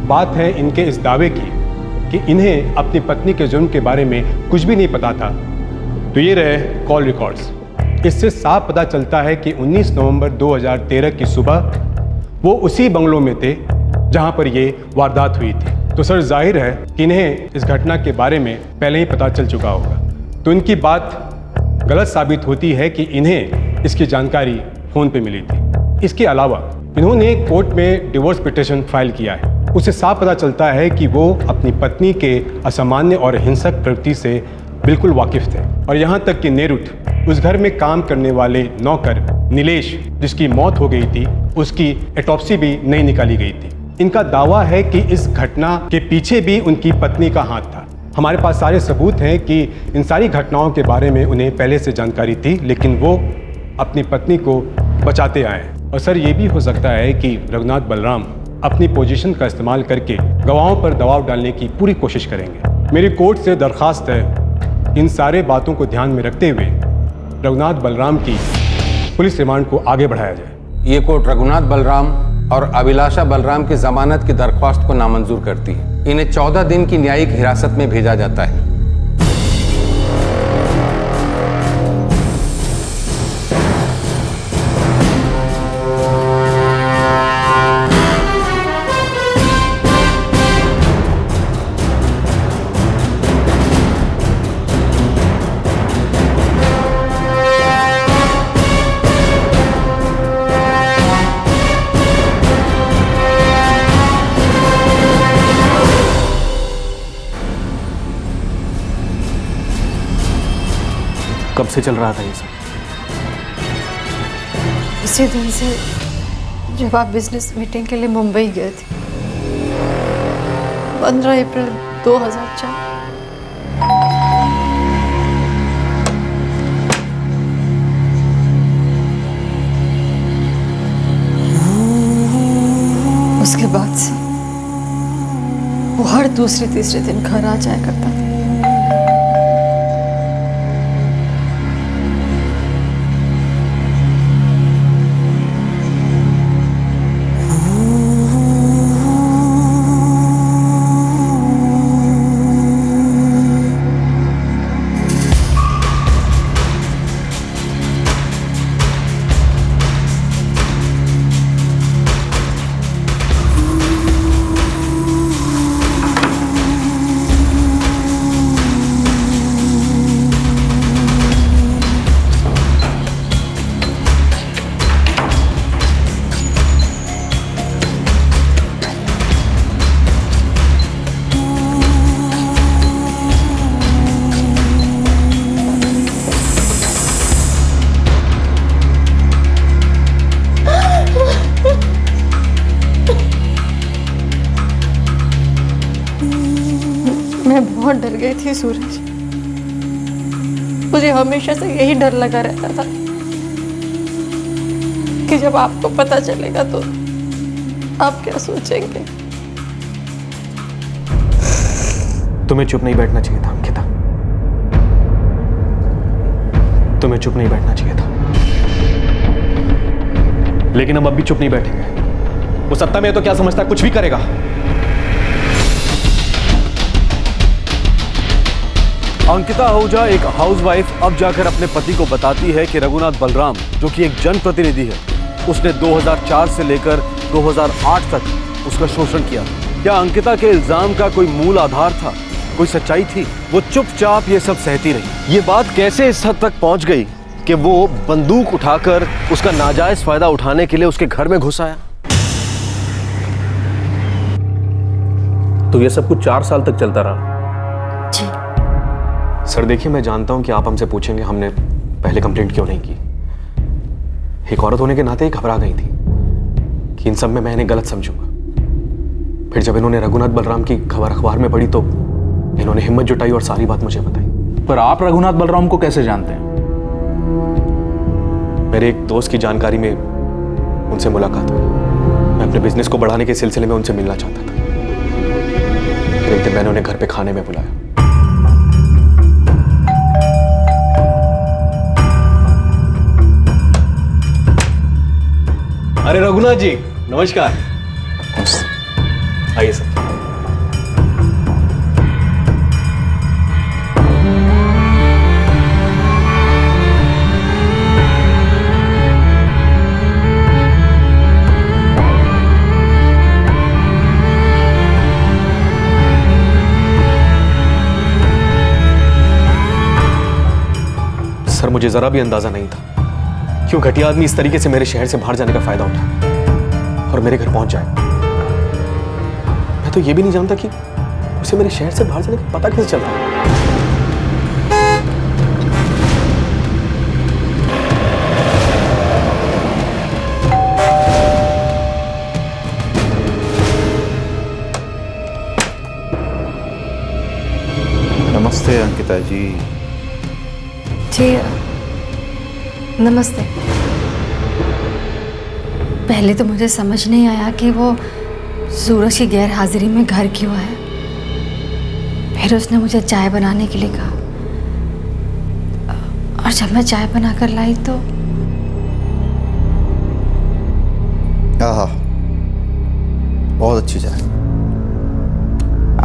बात है इनके इस दावे की कि इन्हें अपनी पत्नी के जुर्म के बारे में कुछ भी नहीं पता था, तो ये रहे कॉल रिकॉर्ड्स। इससे साफ पता चलता है कि 19 नवंबर 2013 की सुबह वो उसी बंगलों में थे जहां पर ये वारदात हुई थी। तो सर, जाहिर है कि इन्हें इस घटना के बारे में पहले ही पता चल चुका होगा, तो इनकी बात गलत साबित होती है कि इन्हें इसकी जानकारी फ़ोन पे मिली थी। इसके अलावा इन्होंने कोर्ट में डिवोर्स पिटीशन फाइल किया है। उससे साफ पता चलता है कि वो अपनी पत्नी के असामान्य और हिंसक प्रवृत्ति से बिल्कुल वाकिफ थे। और यहाँ तक कि नेरुठ, उस घर में काम करने वाले नौकर नीलेश, जिसकी मौत हो गई थी, उसकी एटॉप्सी भी नहीं निकाली गई थी। इनका दावा है कि इस घटना के पीछे भी उनकी पत्नी का हाथ था। हमारे पास सारे सबूत हैं कि इन सारी घटनाओं के बारे में उन्हें पहले से जानकारी थी, लेकिन वो अपनी पत्नी को बचाते आए। और सर, ये भी हो सकता है कि रघुनाथ बलराम अपनी पोजीशन का इस्तेमाल करके गवाहों पर दबाव डालने की पूरी कोशिश करेंगे। मेरी कोर्ट से दरख्वास्त है, इन सारे बातों को ध्यान में रखते हुए रघुनाथ बलराम की पुलिस रिमांड को आगे बढ़ाया जाए। ये कोर्ट रघुनाथ बलराम और अभिलाषा बलराम की जमानत की दरख्वास्त को नामंजूर करती है। इन्हें 14 दिन की न्यायिक हिरासत में भेजा जाता है। कब से चल रहा था ये सब? उसी दिन से जब आप बिजनेस मीटिंग के लिए मुंबई गए थे, 15 अप्रैल 2004। उसके बाद से वो हर दूसरे तीसरे दिन घर आ जाया करता था। मैं बहुत डर गई थी सूरज। मुझे हमेशा से यही डर लगा रहता था कि जब आपको पता चलेगा तो आप क्या सोचेंगे। तुम्हें चुप नहीं बैठना चाहिए था अंकिता, तुम्हें चुप नहीं बैठना चाहिए था। लेकिन हम अब भी चुप नहीं बैठेंगे। वो सत्ता में है तो क्या समझता है कुछ भी करेगा। अंकिता आहूजा एक हाउसवाइफ अब जाकर अपने पति को बताती है कि रघुनाथ बलराम, जो कि एक जनप्रतिनिधि है, उसने 2004 से लेकर 2008 तक उसका शोषण किया। क्या अंकिता के इल्जाम का कोई मूल आधार था, कोई सच्चाई थी? वो चुपचाप ये सब सहती रही। ये बात कैसे इस हद तक पहुंच गई कि वो बंदूक उठाकर उसका नाजायज फायदा उठाने के लिए उसके घर में घुस आया? तो ये सब कुछ 4 साल तक चलता रहा। सर देखिए, मैं जानता हूं कि आप हमसे पूछेंगे हमने पहले कंप्लेंट क्यों नहीं की। एक औरत होने के नाते ही घबरा गई थी कि इन सब में मैं इन्हें गलत समझूंगा। फिर जब इन्होंने रघुनाथ बलराम की खबर अखबार में पढ़ी तो इन्होंने हिम्मत जुटाई और सारी बात मुझे बताई। पर आप रघुनाथ बलराम को कैसे जानते हैं? मेरे एक दोस्त की जानकारी में उनसे मुलाकात हुई। मैं अपने बिजनेस को बढ़ाने के सिलसिले में उनसे मिलना चाहता था। फिर एक दिन मैंने उन्हें घर पे खाने में बुलाया। अरे रघुनाथ जी, नमस्कार। आइए सर। सर मुझे जरा भी अंदाजा नहीं था क्यों घटिया आदमी इस तरीके से मेरे शहर से बाहर जाने का फायदा उठा और मेरे घर पहुंच जाए। मैं तो ये भी नहीं जानता कि उसे मेरे शहर से बाहर जाने का पता कैसे चलता। नमस्ते अंकिता जी। जी नमस्ते। पहले तो मुझे समझ नहीं आया कि वो सूरज की गैर हाजिरी में घर क्यों है। फिर उसने मुझे चाय बनाने के लिए कहा और जब मैं चाय बनाकर लाई तो आहा, बहुत अच्छी चाय।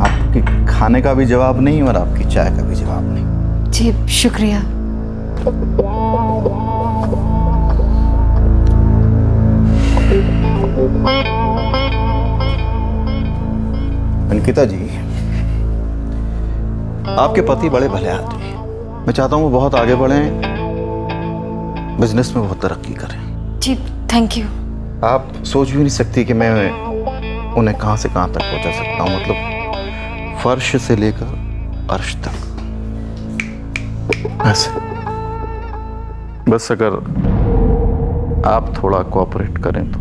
आपके खाने का भी जवाब नहीं और आपकी चाय का भी जवाब नहीं। जी शुक्रिया। अंकिता जी, आपके पति बड़े भले आदमी हैं। मैं चाहता हूँ वो बहुत आगे बढ़ें, बिजनेस में बहुत तरक्की करें। जी थैंक यू। आप सोच भी नहीं सकती कि मैं उन्हें कहाँ से कहाँ तक पहुँचा सकता हूँ। मतलब फर्श से लेकर अर्श तक। ऐसे बस अगर आप थोड़ा कोऑपरेट करें तो।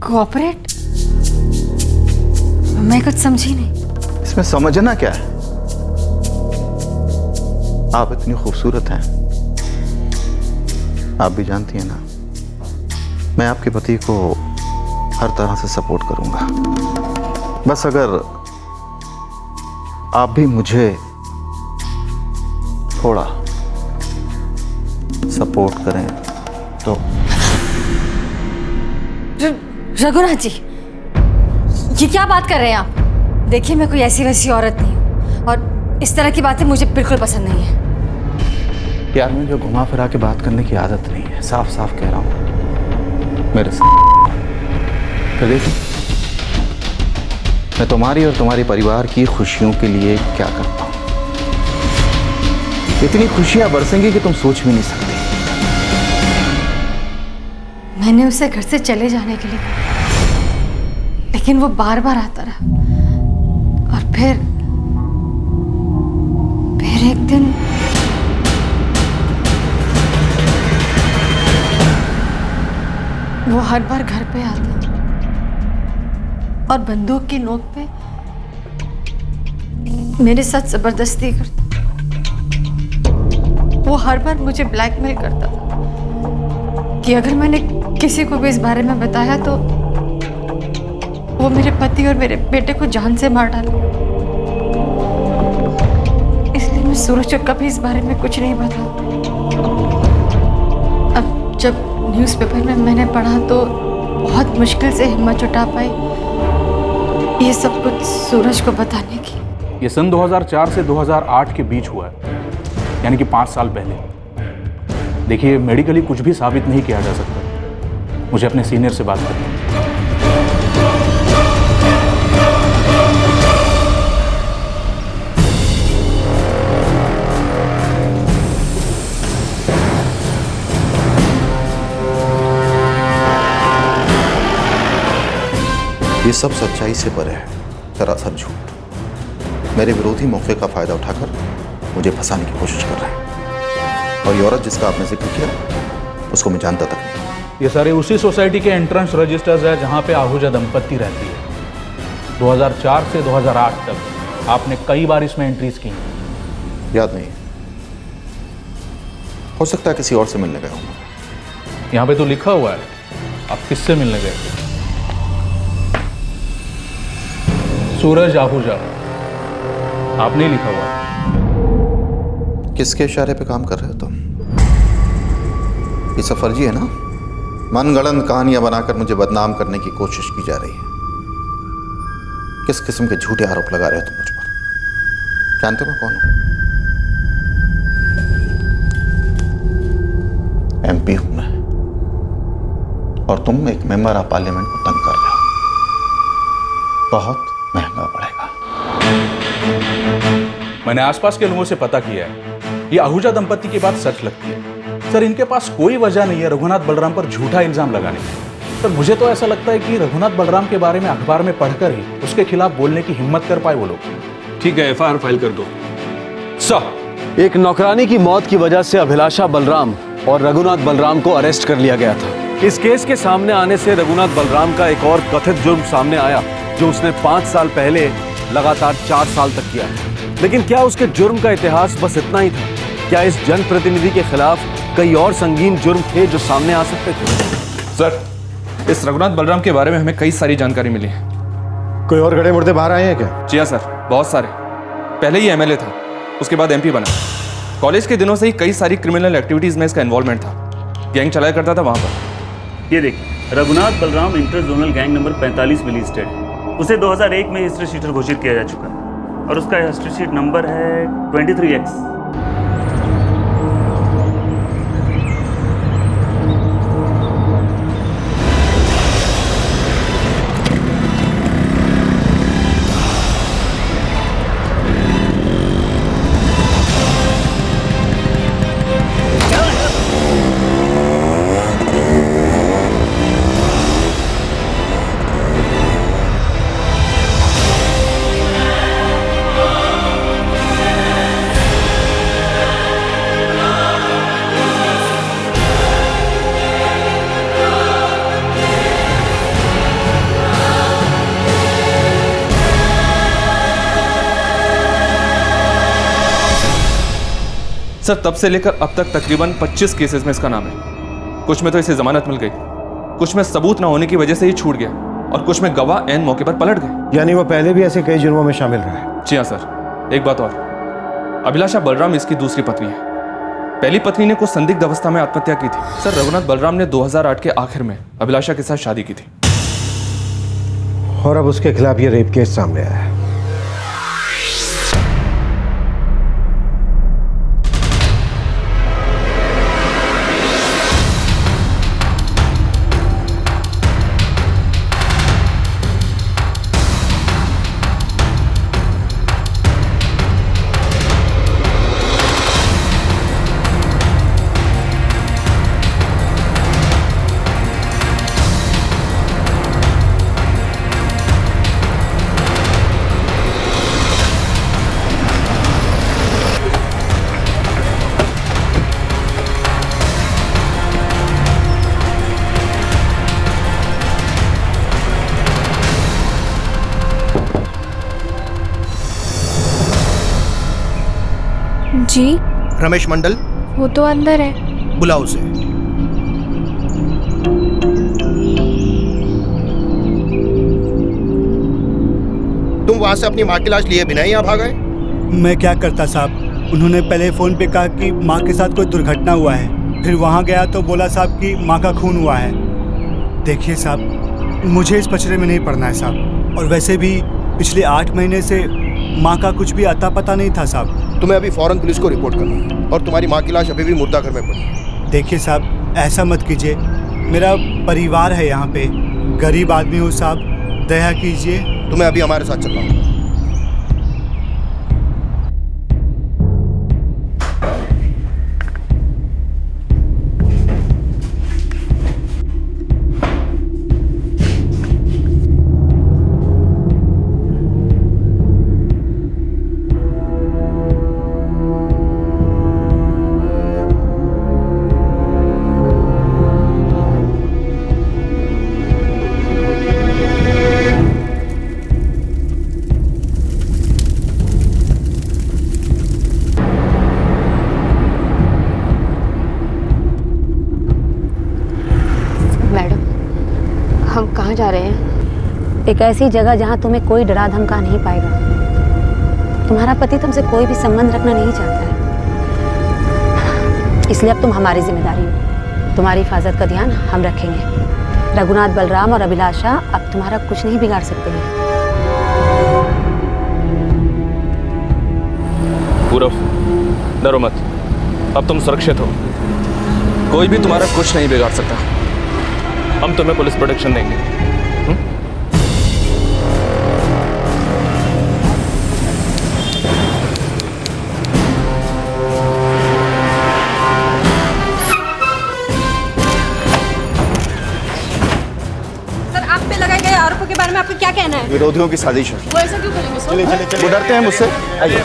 कोऑपरेट? मैं कुछ समझी नहीं। इसमें समझना क्या है? आप इतनी खूबसूरत हैं, आप भी जानती हैं ना, मैं आपके पति को हर तरह से सपोर्ट करूंगा। बस अगर आप भी मुझे थोड़ा सपोर्ट करें तो। रघुनाथ जी, ये क्या बात कर रहे हैं आप? देखिए, मैं कोई ऐसी वैसी औरत नहीं हूँ और इस तरह की बातें मुझे बिल्कुल पसंद नहीं है। यार, मुझे घुमा फिरा के बात करने की आदत नहीं है, साफ साफ कह रहा हूँ। मेरे साथ तो देखिए, मैं तुम्हारी और तुम्हारे परिवार की खुशियों के लिए क्या करता हूँ। इतनी खुशियां बरसेंगी कि तुम सोच भी नहीं सकते। मैंने उसे घर से चले जाने के लिए कहा, लेकिन वो बार बार आता रहा। और फिर एक दिन वो हर बार घर पे आता और बंदूक की नोक पे मेरे साथ जबरदस्ती करता। वो हर बार मुझे ब्लैकमेल करता था कि अगर मैंने किसी को भी इस बारे में बताया तो वो मेरे पति और मेरे बेटे को जान से मार डाले। इसलिए मैं सूरज को कभी इस बारे में कुछ नहीं बताया। अब जब न्यूज़पेपर में मैंने पढ़ा तो बहुत मुश्किल से हिम्मत जुटा पाई ये सब कुछ सूरज को बताने की। ये सन 2004 से 2008 के बीच हुआ है, यानी कि 5 साल पहले। देखिए, मेडिकली कुछ भी साबित नहीं किया जा सकता। मुझे अपने सीनियर से बात करनी है। ये सब सच्चाई से परे है, सरासर झूठ। मेरे विरोधी मौके का फायदा उठाकर मुझे फंसाने की कोशिश कर रहे हैं। और ये औरत जिसका आपने जिक्र किया, उसको मैं जानता तक नहीं। ये सारे उसी सोसाइटी के एंट्रेंस रजिस्टर्स है जहाँ पे आहूजा दंपत्ति रहती है। 2004 से 2008 तक आपने कई बार इसमें एंट्रीज की। याद नहीं, हो सकता है किसी और से मिलने गया हूँ। यहाँ पे तो लिखा हुआ है, आप किससे मिलने गए थे? सूरज आहूजा, आपने लिखा हुआ। किसके इशारे पे काम कर रहे हो तुम? ये सब फर्जी है ना? मनगढ़ंत कहानियां बनाकर मुझे बदनाम करने की कोशिश की जा रही है। किस किस्म के झूठे आरोप लगा रहे हो तुम मुझ पर? जानते हो मैं कौन हूं? एमपी हूं मैं, और तुम एक मेंबर ऑफ पार्लियामेंट को तंग कर रहे हो। बहुत महंगा पड़ेगा। मैंने आसपास के लोगों से पता किया है, ये आहूजा दंपत्ति की बात सच लगती है। सर, इनके पास कोई वजह नहीं है रघुनाथ बलराम पर झूठा इल्जाम लगाने की। सर, मुझे तो ऐसा लगता है कि रघुनाथ बलराम के बारे में अखबार में पढ़कर ही उसके खिलाफ बोलने की हिम्मत कर पाए वो लोग। ठीक है, एफआईआर फाइल कर दो। सर, एक नौकरानी की मौत की वजह से अभिलाषा बलराम और रघुनाथ बलराम को अरेस्ट कर लिया गया था। इस केस के सामने आने से रघुनाथ बलराम का एक और कथित जुर्म सामने आया, जो उसने 5 साल पहले लगातार 4 साल तक किया। लेकिन क्या उसके जुर्म का इतिहास बस इतना ही था? क्या इस जनप्रतिनिधि के खिलाफ कई और संगीन जुर्म थे जो सामने आ सकते थे? सर, इस रघुनाथ बलराम के बारे में हमें कई सारी जानकारी मिली है। कोई और गड़े मुर्दे बाहर आए हैं क्या? जी हाँ सर, बहुत सारे। पहले ही एमएलए था, उसके बाद एमपी बना। कॉलेज के दिनों से ही कई सारी क्रिमिनल एक्टिविटीज में इसका इन्वॉल्वमेंट था। गैंग चलाया करता था वहाँ पर। ये देखिए, Raghunath Balram inter zonal gang number 45 में लिस्टेड है। उसे 2001 में हिस्ट्री शीटर घोषित किया जा चुका है और उसका हिस्ट्री शीट नंबर है 23X। सर तब से लेकर अब तक तकरीबन 25 केसेस में इसका नाम है। कुछ में तो इसे जमानत मिल गई, कुछ में सबूत ना होने की वजह से ही छूट गया, और कुछ में गवाह एन मौके पर पलट गए। यानी वो पहले भी ऐसे कई जुर्मों में शामिल रहा है? जी हाँ सर। एक बात और, अभिलाषा बलराम इसकी दूसरी पत्नी है। पहली पत्नी ने कुछ संदिग्ध अवस्था में आत्महत्या की थी। सर रघुनाथ बलराम ने 2008 के आखिर में अभिलाषा के साथ शादी की थी, और अब उसके खिलाफ ये रेप केस सामने आया है। जी रमेश मंडल, वो तो अंदर है। बुलाओ उसे। तुम वहां से अपनी माँ की लाश लिए बिना ही यहाँ भाग आए? मैं क्या करता साहब, उन्होंने पहले फ़ोन पे कहा कि माँ के साथ कोई दुर्घटना हुआ है, फिर वहाँ गया तो बोला साहब कि माँ का खून हुआ है। देखिए साहब, मुझे इस पचड़े में नहीं पड़ना है साहब, और वैसे भी पिछले 8 महीने से माँ का कुछ भी अता पता नहीं था साहब। तुम्हें अभी फौरन पुलिस को रिपोर्ट करना है, और तुम्हारी माँ की लाश अभी भी मुर्दा घर में पड़ी है। देखिए साहब, ऐसा मत कीजिए, मेरा परिवार है यहाँ पे, गरीब आदमी हूँ साहब, दया कीजिए। तुम्हें अभी हमारे साथ चलना होगा। जा रहे हैं? एक ऐसी जगह जहां तुम्हें कोई डरा धमका नहीं पाएगा। तुम्हारा पति तुमसे कोई भी संबंध रखना नहीं चाहता है, इसलिए अब तुम हमारी जिम्मेदारी हो। तुम्हारी हिफाजत का ध्यान हम रखेंगे। रघुनाथ बलराम और अभिलाषा अब तुम्हारा कुछ नहीं बिगाड़ सकते हैं। पूरब, डरो मत, अब तुम सुरक्षित हो। कोई भी तुम्हारा कुछ नहीं बिगाड़ सकता। हम तुम्हें पुलिस प्रोटेक्शन देंगे। आरोपों के बारे में आपका क्या कहना है? विरोधियों की साजिश है। वो ऐसा क्यों बोलेंगे? चलिए चलिए चलिए। वो डरते हैं मुझसे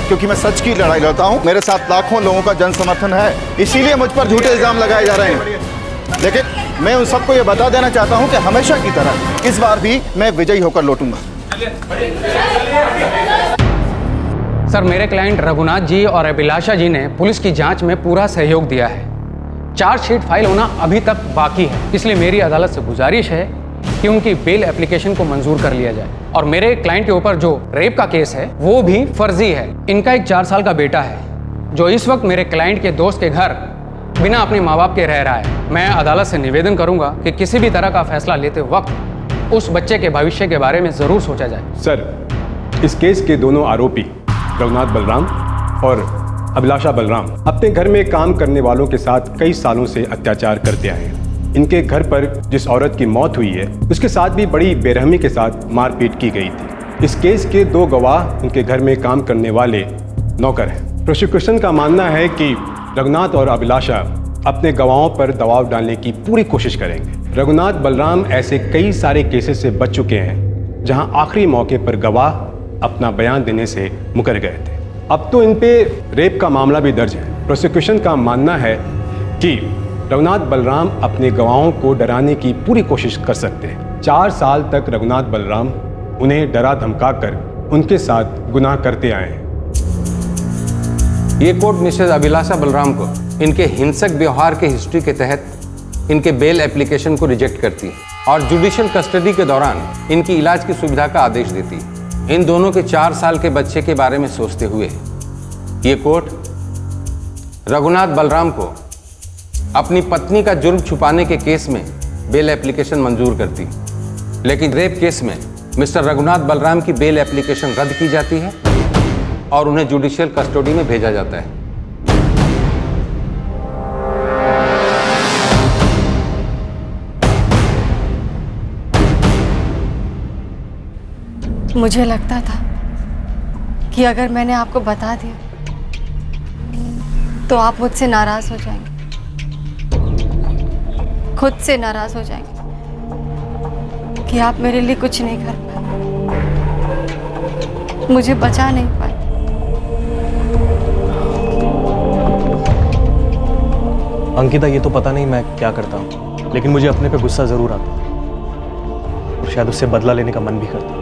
क्योंकि मैं सच की लड़ाई लड़ता हूँ। मेरे साथ लाखों लोगों का जन समर्थन है, इसीलिए मुझ पर झूठे इल्जाम लगाए जा रहे हैं। लेकिन मैं उन सबको ये बता देना चाहता हूँ कि हमेशा की तरह इस बार भी मैं विजयी होकर लौटूंगा। सर, मेरे क्लाइंट रघुनाथ जी और अभिलाषा जी ने पुलिस की जांच में पूरा सहयोग दिया है। चार्जशीट फाइल होना अभी तक बाकी है, इसलिए मेरी अदालत से गुजारिश है कि उनकी बेल एप्लीकेशन को मंजूर कर लिया जाए। और मेरे क्लाइंट के ऊपर जो रेप का केस है वो भी फर्जी है। इनका एक 4 साल का बेटा है जो इस वक्त मेरे क्लाइंट के दोस्त के घर बिना अपने माँ बाप के रह रहा है। मैं अदालत से निवेदन करूंगा कि किसी भी तरह का फैसला लेते वक्त उस बच्चे के भविष्य के बारे में जरूर सोचा जाए। सर, इस केस के दोनों आरोपी रघुनाथ बलराम और अभिलाषा बलराम अपने घर में काम करने वालों के साथ कई सालों से अत्याचार करते आए हैं। इनके घर पर जिस औरत की मौत हुई है उसके साथ भी बड़ी बेरहमी के साथ मारपीट की गई थी। इस केस के 2 गवाह उनके घर में काम करने वाले नौकर हैं। प्रोसिक्यूशन का मानना है कि रघुनाथ और अभिलाषा अपने गवाहों पर दबाव डालने की पूरी कोशिश करेंगे। रघुनाथ बलराम ऐसे कई सारे केसेस से बच चुके हैं जहां आखिरी मौके पर गवाह अपना बयान देने से मुकर गए थे। अब तो इन पे रेप का मामला भी दर्ज है। प्रोसिक्यूशन का मानना है कि रघुनाथ बलराम अपने गवाहों को डराने की पूरी कोशिश कर सकते हैं। 4 साल तक रघुनाथ बलराम उन्हें डरा धमका कर उनके साथ गुनाह करते आए हैं। ये कोर्ट मिसेज अभिलाषा बलराम को इनके हिंसक व्यवहार के हिस्ट्री के तहत इनके बेल एप्लीकेशन को रिजेक्ट करती है और जुडिशियल कस्टडी के दौरान इनकी इलाज की सुविधा का आदेश देती है। इन दोनों के 4 साल के बच्चे के बारे में सोचते हुए ये कोर्ट रघुनाथ बलराम को अपनी पत्नी का जुर्म छुपाने के केस में बेल एप्लीकेशन मंजूर करती, लेकिन रेप केस में मिस्टर रघुनाथ बलराम की बेल एप्लीकेशन रद्द की जाती है और उन्हें जुडिशियल कस्टडी में भेजा जाता है। मुझे लगता था कि अगर मैंने आपको बता दिया तो आप मुझसे नाराज हो जाएंगे, खुद से नाराज हो जाएंगे कि आप मेरे लिए कुछ नहीं कर पाए, मुझे बचा नहीं पाए। अंकिता, ये तो पता नहीं मैं क्या करता हूँ, लेकिन मुझे अपने पे गुस्सा जरूर आता है और शायद उससे बदला लेने का मन भी करता है।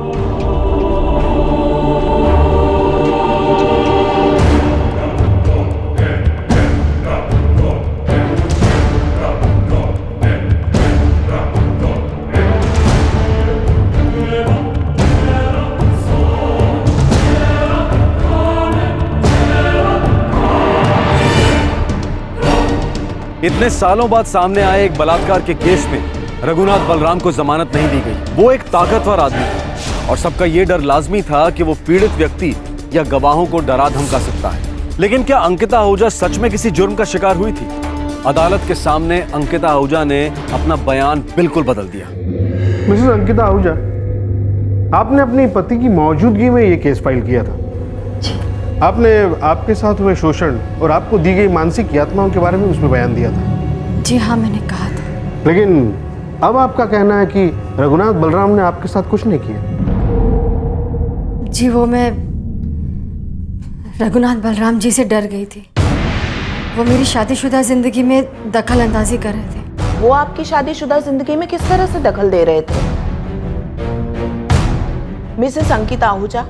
इतने सालों बाद सामने आए एक बलात्कार के केस में रघुनाथ बलराम को जमानत नहीं दी गई। वो एक ताकतवर आदमी था और सबका ये डर लाजमी था कि वो पीड़ित व्यक्ति या गवाहों को डरा धमका सकता है। लेकिन क्या अंकिता आहूजा सच में किसी जुर्म का शिकार हुई थी? अदालत के सामने अंकिता आहूजा ने अपना बयान बिल्कुल बदल दिया। मिसेस अंकिता आहूजा, आपने अपनी पति की मौजूदगी में ये केस फाइल किया था। आपने आपके साथ हुए शोषण और आपको दी गई मानसिक यातनाओं के बारे में उसमें बयान दिया था। जी हाँ, मैंने कहा था। लेकिन अब आपका कहना है कि रघुनाथ बलराम ने आपके साथ कुछ नहीं किया। जी, वो मैं रघुनाथ बलराम जी से डर गई थी। वो मेरी शादीशुदा जिंदगी में दखल अंदाजी कर रहे थे। वो आपकी शादीशुदा जिंदगी में किस तरह से दखल दे रहे थे? मिसेस अंकिता आहूजा,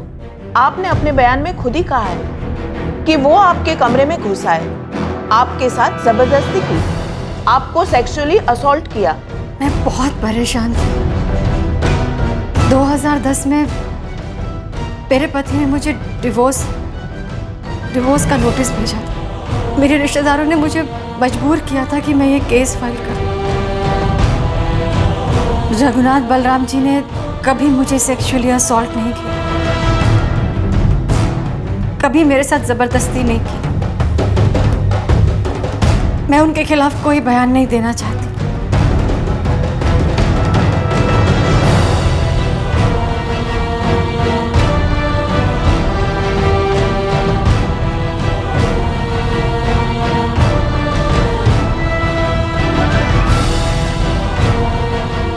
आपने अपने बयान में खुद ही कहा है कि वो आपके कमरे में घुस आए, आपके साथ जबरदस्ती की, आपको सेक्सुअली असॉल्ट किया। मैं बहुत परेशान थी। 2010 में मेरे पति ने मुझे डिवोर्स का नोटिस भेजा था। मेरे रिश्तेदारों ने मुझे मजबूर किया था कि मैं ये केस फाइल करूं। रघुनाथ बलराम जी ने कभी मुझे सेक्सुअली असॉल्ट नहीं किया, कभी मेरे साथ जबरदस्ती नहीं की। मैं उनके खिलाफ कोई बयान नहीं देना चाहती।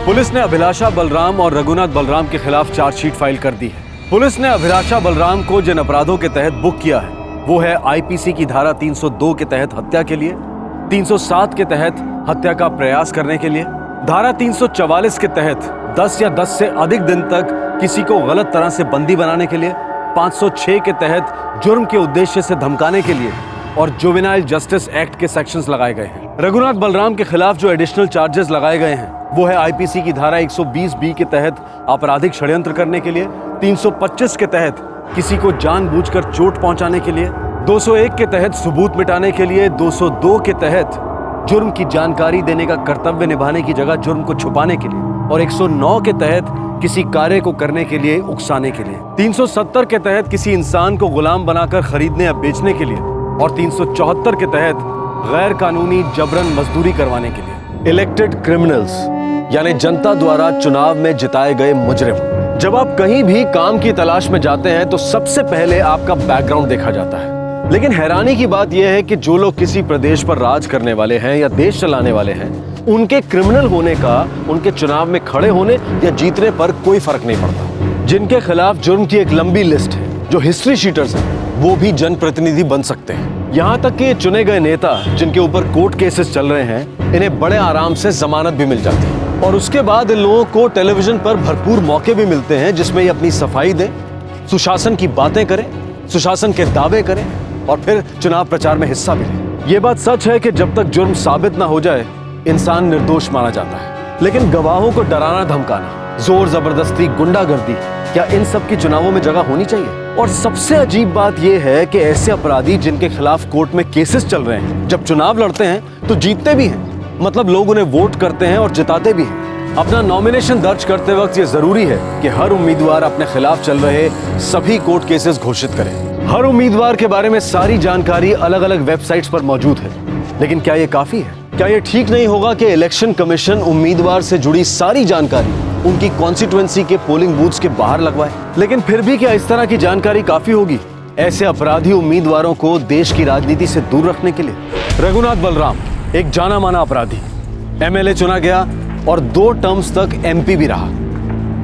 पुलिस ने अभिलाषा बलराम और रघुनाथ बलराम के खिलाफ चार्जशीट फाइल कर दी है। पुलिस ने अभिलाषा बलराम को जिन अपराधों के तहत बुक किया है वो है आईपीसी की धारा 302 के तहत हत्या के लिए, 307 के तहत हत्या का प्रयास करने के लिए, धारा 344 के तहत 10 या 10 से अधिक दिन तक किसी को गलत तरह से बंदी बनाने के लिए, 506 के तहत जुर्म के उद्देश्य से धमकाने के लिए और जुवेनाइल जस्टिस एक्ट के सेक्शंस लगाए गए हैं। रघुनाथ बलराम के खिलाफ जो एडिशनल चार्जेस लगाए गए हैं वो है आईपीसी की धारा 120 के तहत आपराधिक षड्यंत्र करने के लिए, 325 के तहत किसी को जानबूझकर चोट पहुंचाने के लिए, 201 के तहत सबूत मिटाने के लिए, 202 के तहत जुर्म की जानकारी देने का कर्तव्य निभाने की जगह जुर्म को छुपाने के लिए और 109 के तहत किसी कार्य को करने के लिए उकसाने के लिए, 370 के तहत किसी इंसान को गुलाम बनाकर खरीदने या बेचने के लिए और 374 के तहत गैर कानूनी जबरन मजदूरी करवाने के लिए। इलेक्टेड क्रिमिनल्स यानी जनता द्वारा चुनाव में जिताए गए मुजरिम। जब आप कहीं भी काम की तलाश में जाते हैं तो सबसे पहले आपका बैकग्राउंड देखा जाता है। लेकिन हैरानी की बात यह है कि जो लोग किसी प्रदेश पर राज करने वाले हैं या देश चलाने वाले हैं, उनके क्रिमिनल होने का उनके चुनाव में खड़े होने या जीतने पर कोई फर्क नहीं पड़ता। जिनके खिलाफ जुर्म की एक लंबी लिस्ट है, जो हिस्ट्री शीटर्स हैं, वो भी जनप्रतिनिधि बन सकते हैं। यहाँ तक कि चुने गए नेता जिनके ऊपर कोर्ट केसेस चल रहे हैं, इन्हें बड़े आराम से जमानत भी मिल जाती है और उसके बाद इन लोगों को टेलीविजन पर भरपूर मौके भी मिलते हैं जिसमें ये अपनी सफाई दें, सुशासन की बातें करें, सुशासन के दावे करें और फिर चुनाव प्रचार में हिस्सा भी लें। ये बात सच है कि जब तक जुर्म साबित ना हो जाए इंसान निर्दोष माना जाता है, लेकिन गवाहों को डराना धमकाना, जोर जबरदस्ती, गुंडागर्दी, क्या इन सब की चुनावों में जगह होनी चाहिए? और सबसे अजीब बात यह है कि ऐसे अपराधी जिनके खिलाफ कोर्ट में केसेस चल रहे हैं, जब चुनाव लड़ते हैं तो जीतते भी हैं, मतलब लोग उन्हें वोट करते हैं और जिताते भी हैं। अपना नॉमिनेशन दर्ज करते वक्त ये जरूरी है कि हर उम्मीदवार अपने खिलाफ चल रहे सभी कोर्ट केसेस घोषित करें। हर उम्मीदवार के बारे में सारी जानकारी अलग अलग वेबसाइट्स पर मौजूद है, लेकिन क्या ये काफी है? क्या ये ठीक नहीं होगा कि इलेक्शन कमीशन उम्मीदवार से जुड़ी सारी जानकारी उनकी कॉन्स्टिट्यूएंसी के पोलिंग बूथ्स के बाहर लगवाए? लेकिन फिर भी क्या इस तरह की जानकारी काफी होगी ऐसे अपराधी उम्मीदवारों को देश की राजनीति से दूर रखने के लिए? रघुनाथ बलराम एक जाना माना अपराधी, एमएलए चुना गया और 2 टर्म्स तक एमपी भी रहा।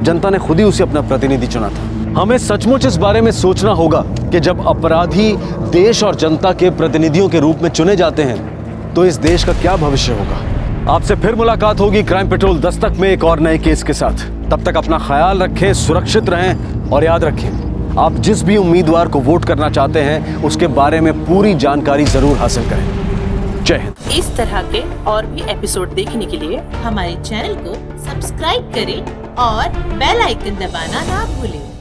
जनता ने खुद ही उसे अपना प्रतिनिधि चुना था। हमें सचमुच इस बारे में सोचना होगा कि जब अपराधी देश और जनता के प्रतिनिधियों के रूप में चुने जाते हैं तो इस देश का क्या भविष्य होगा। आपसे फिर मुलाकात होगी क्राइम पेट्रोल दस्तक में एक और नए केस के साथ। तब तक अपना ख्याल रखें, सुरक्षित रहें और याद रखें, आप जिस भी उम्मीदवार को वोट करना चाहते हैं उसके बारे में पूरी जानकारी जरूर हासिल करें। जय हिंद। इस तरह के और भी एपिसोड देखने के लिए हमारे चैनल को सब्सक्राइब करें और बेल आइकन दबाना ना भूलें।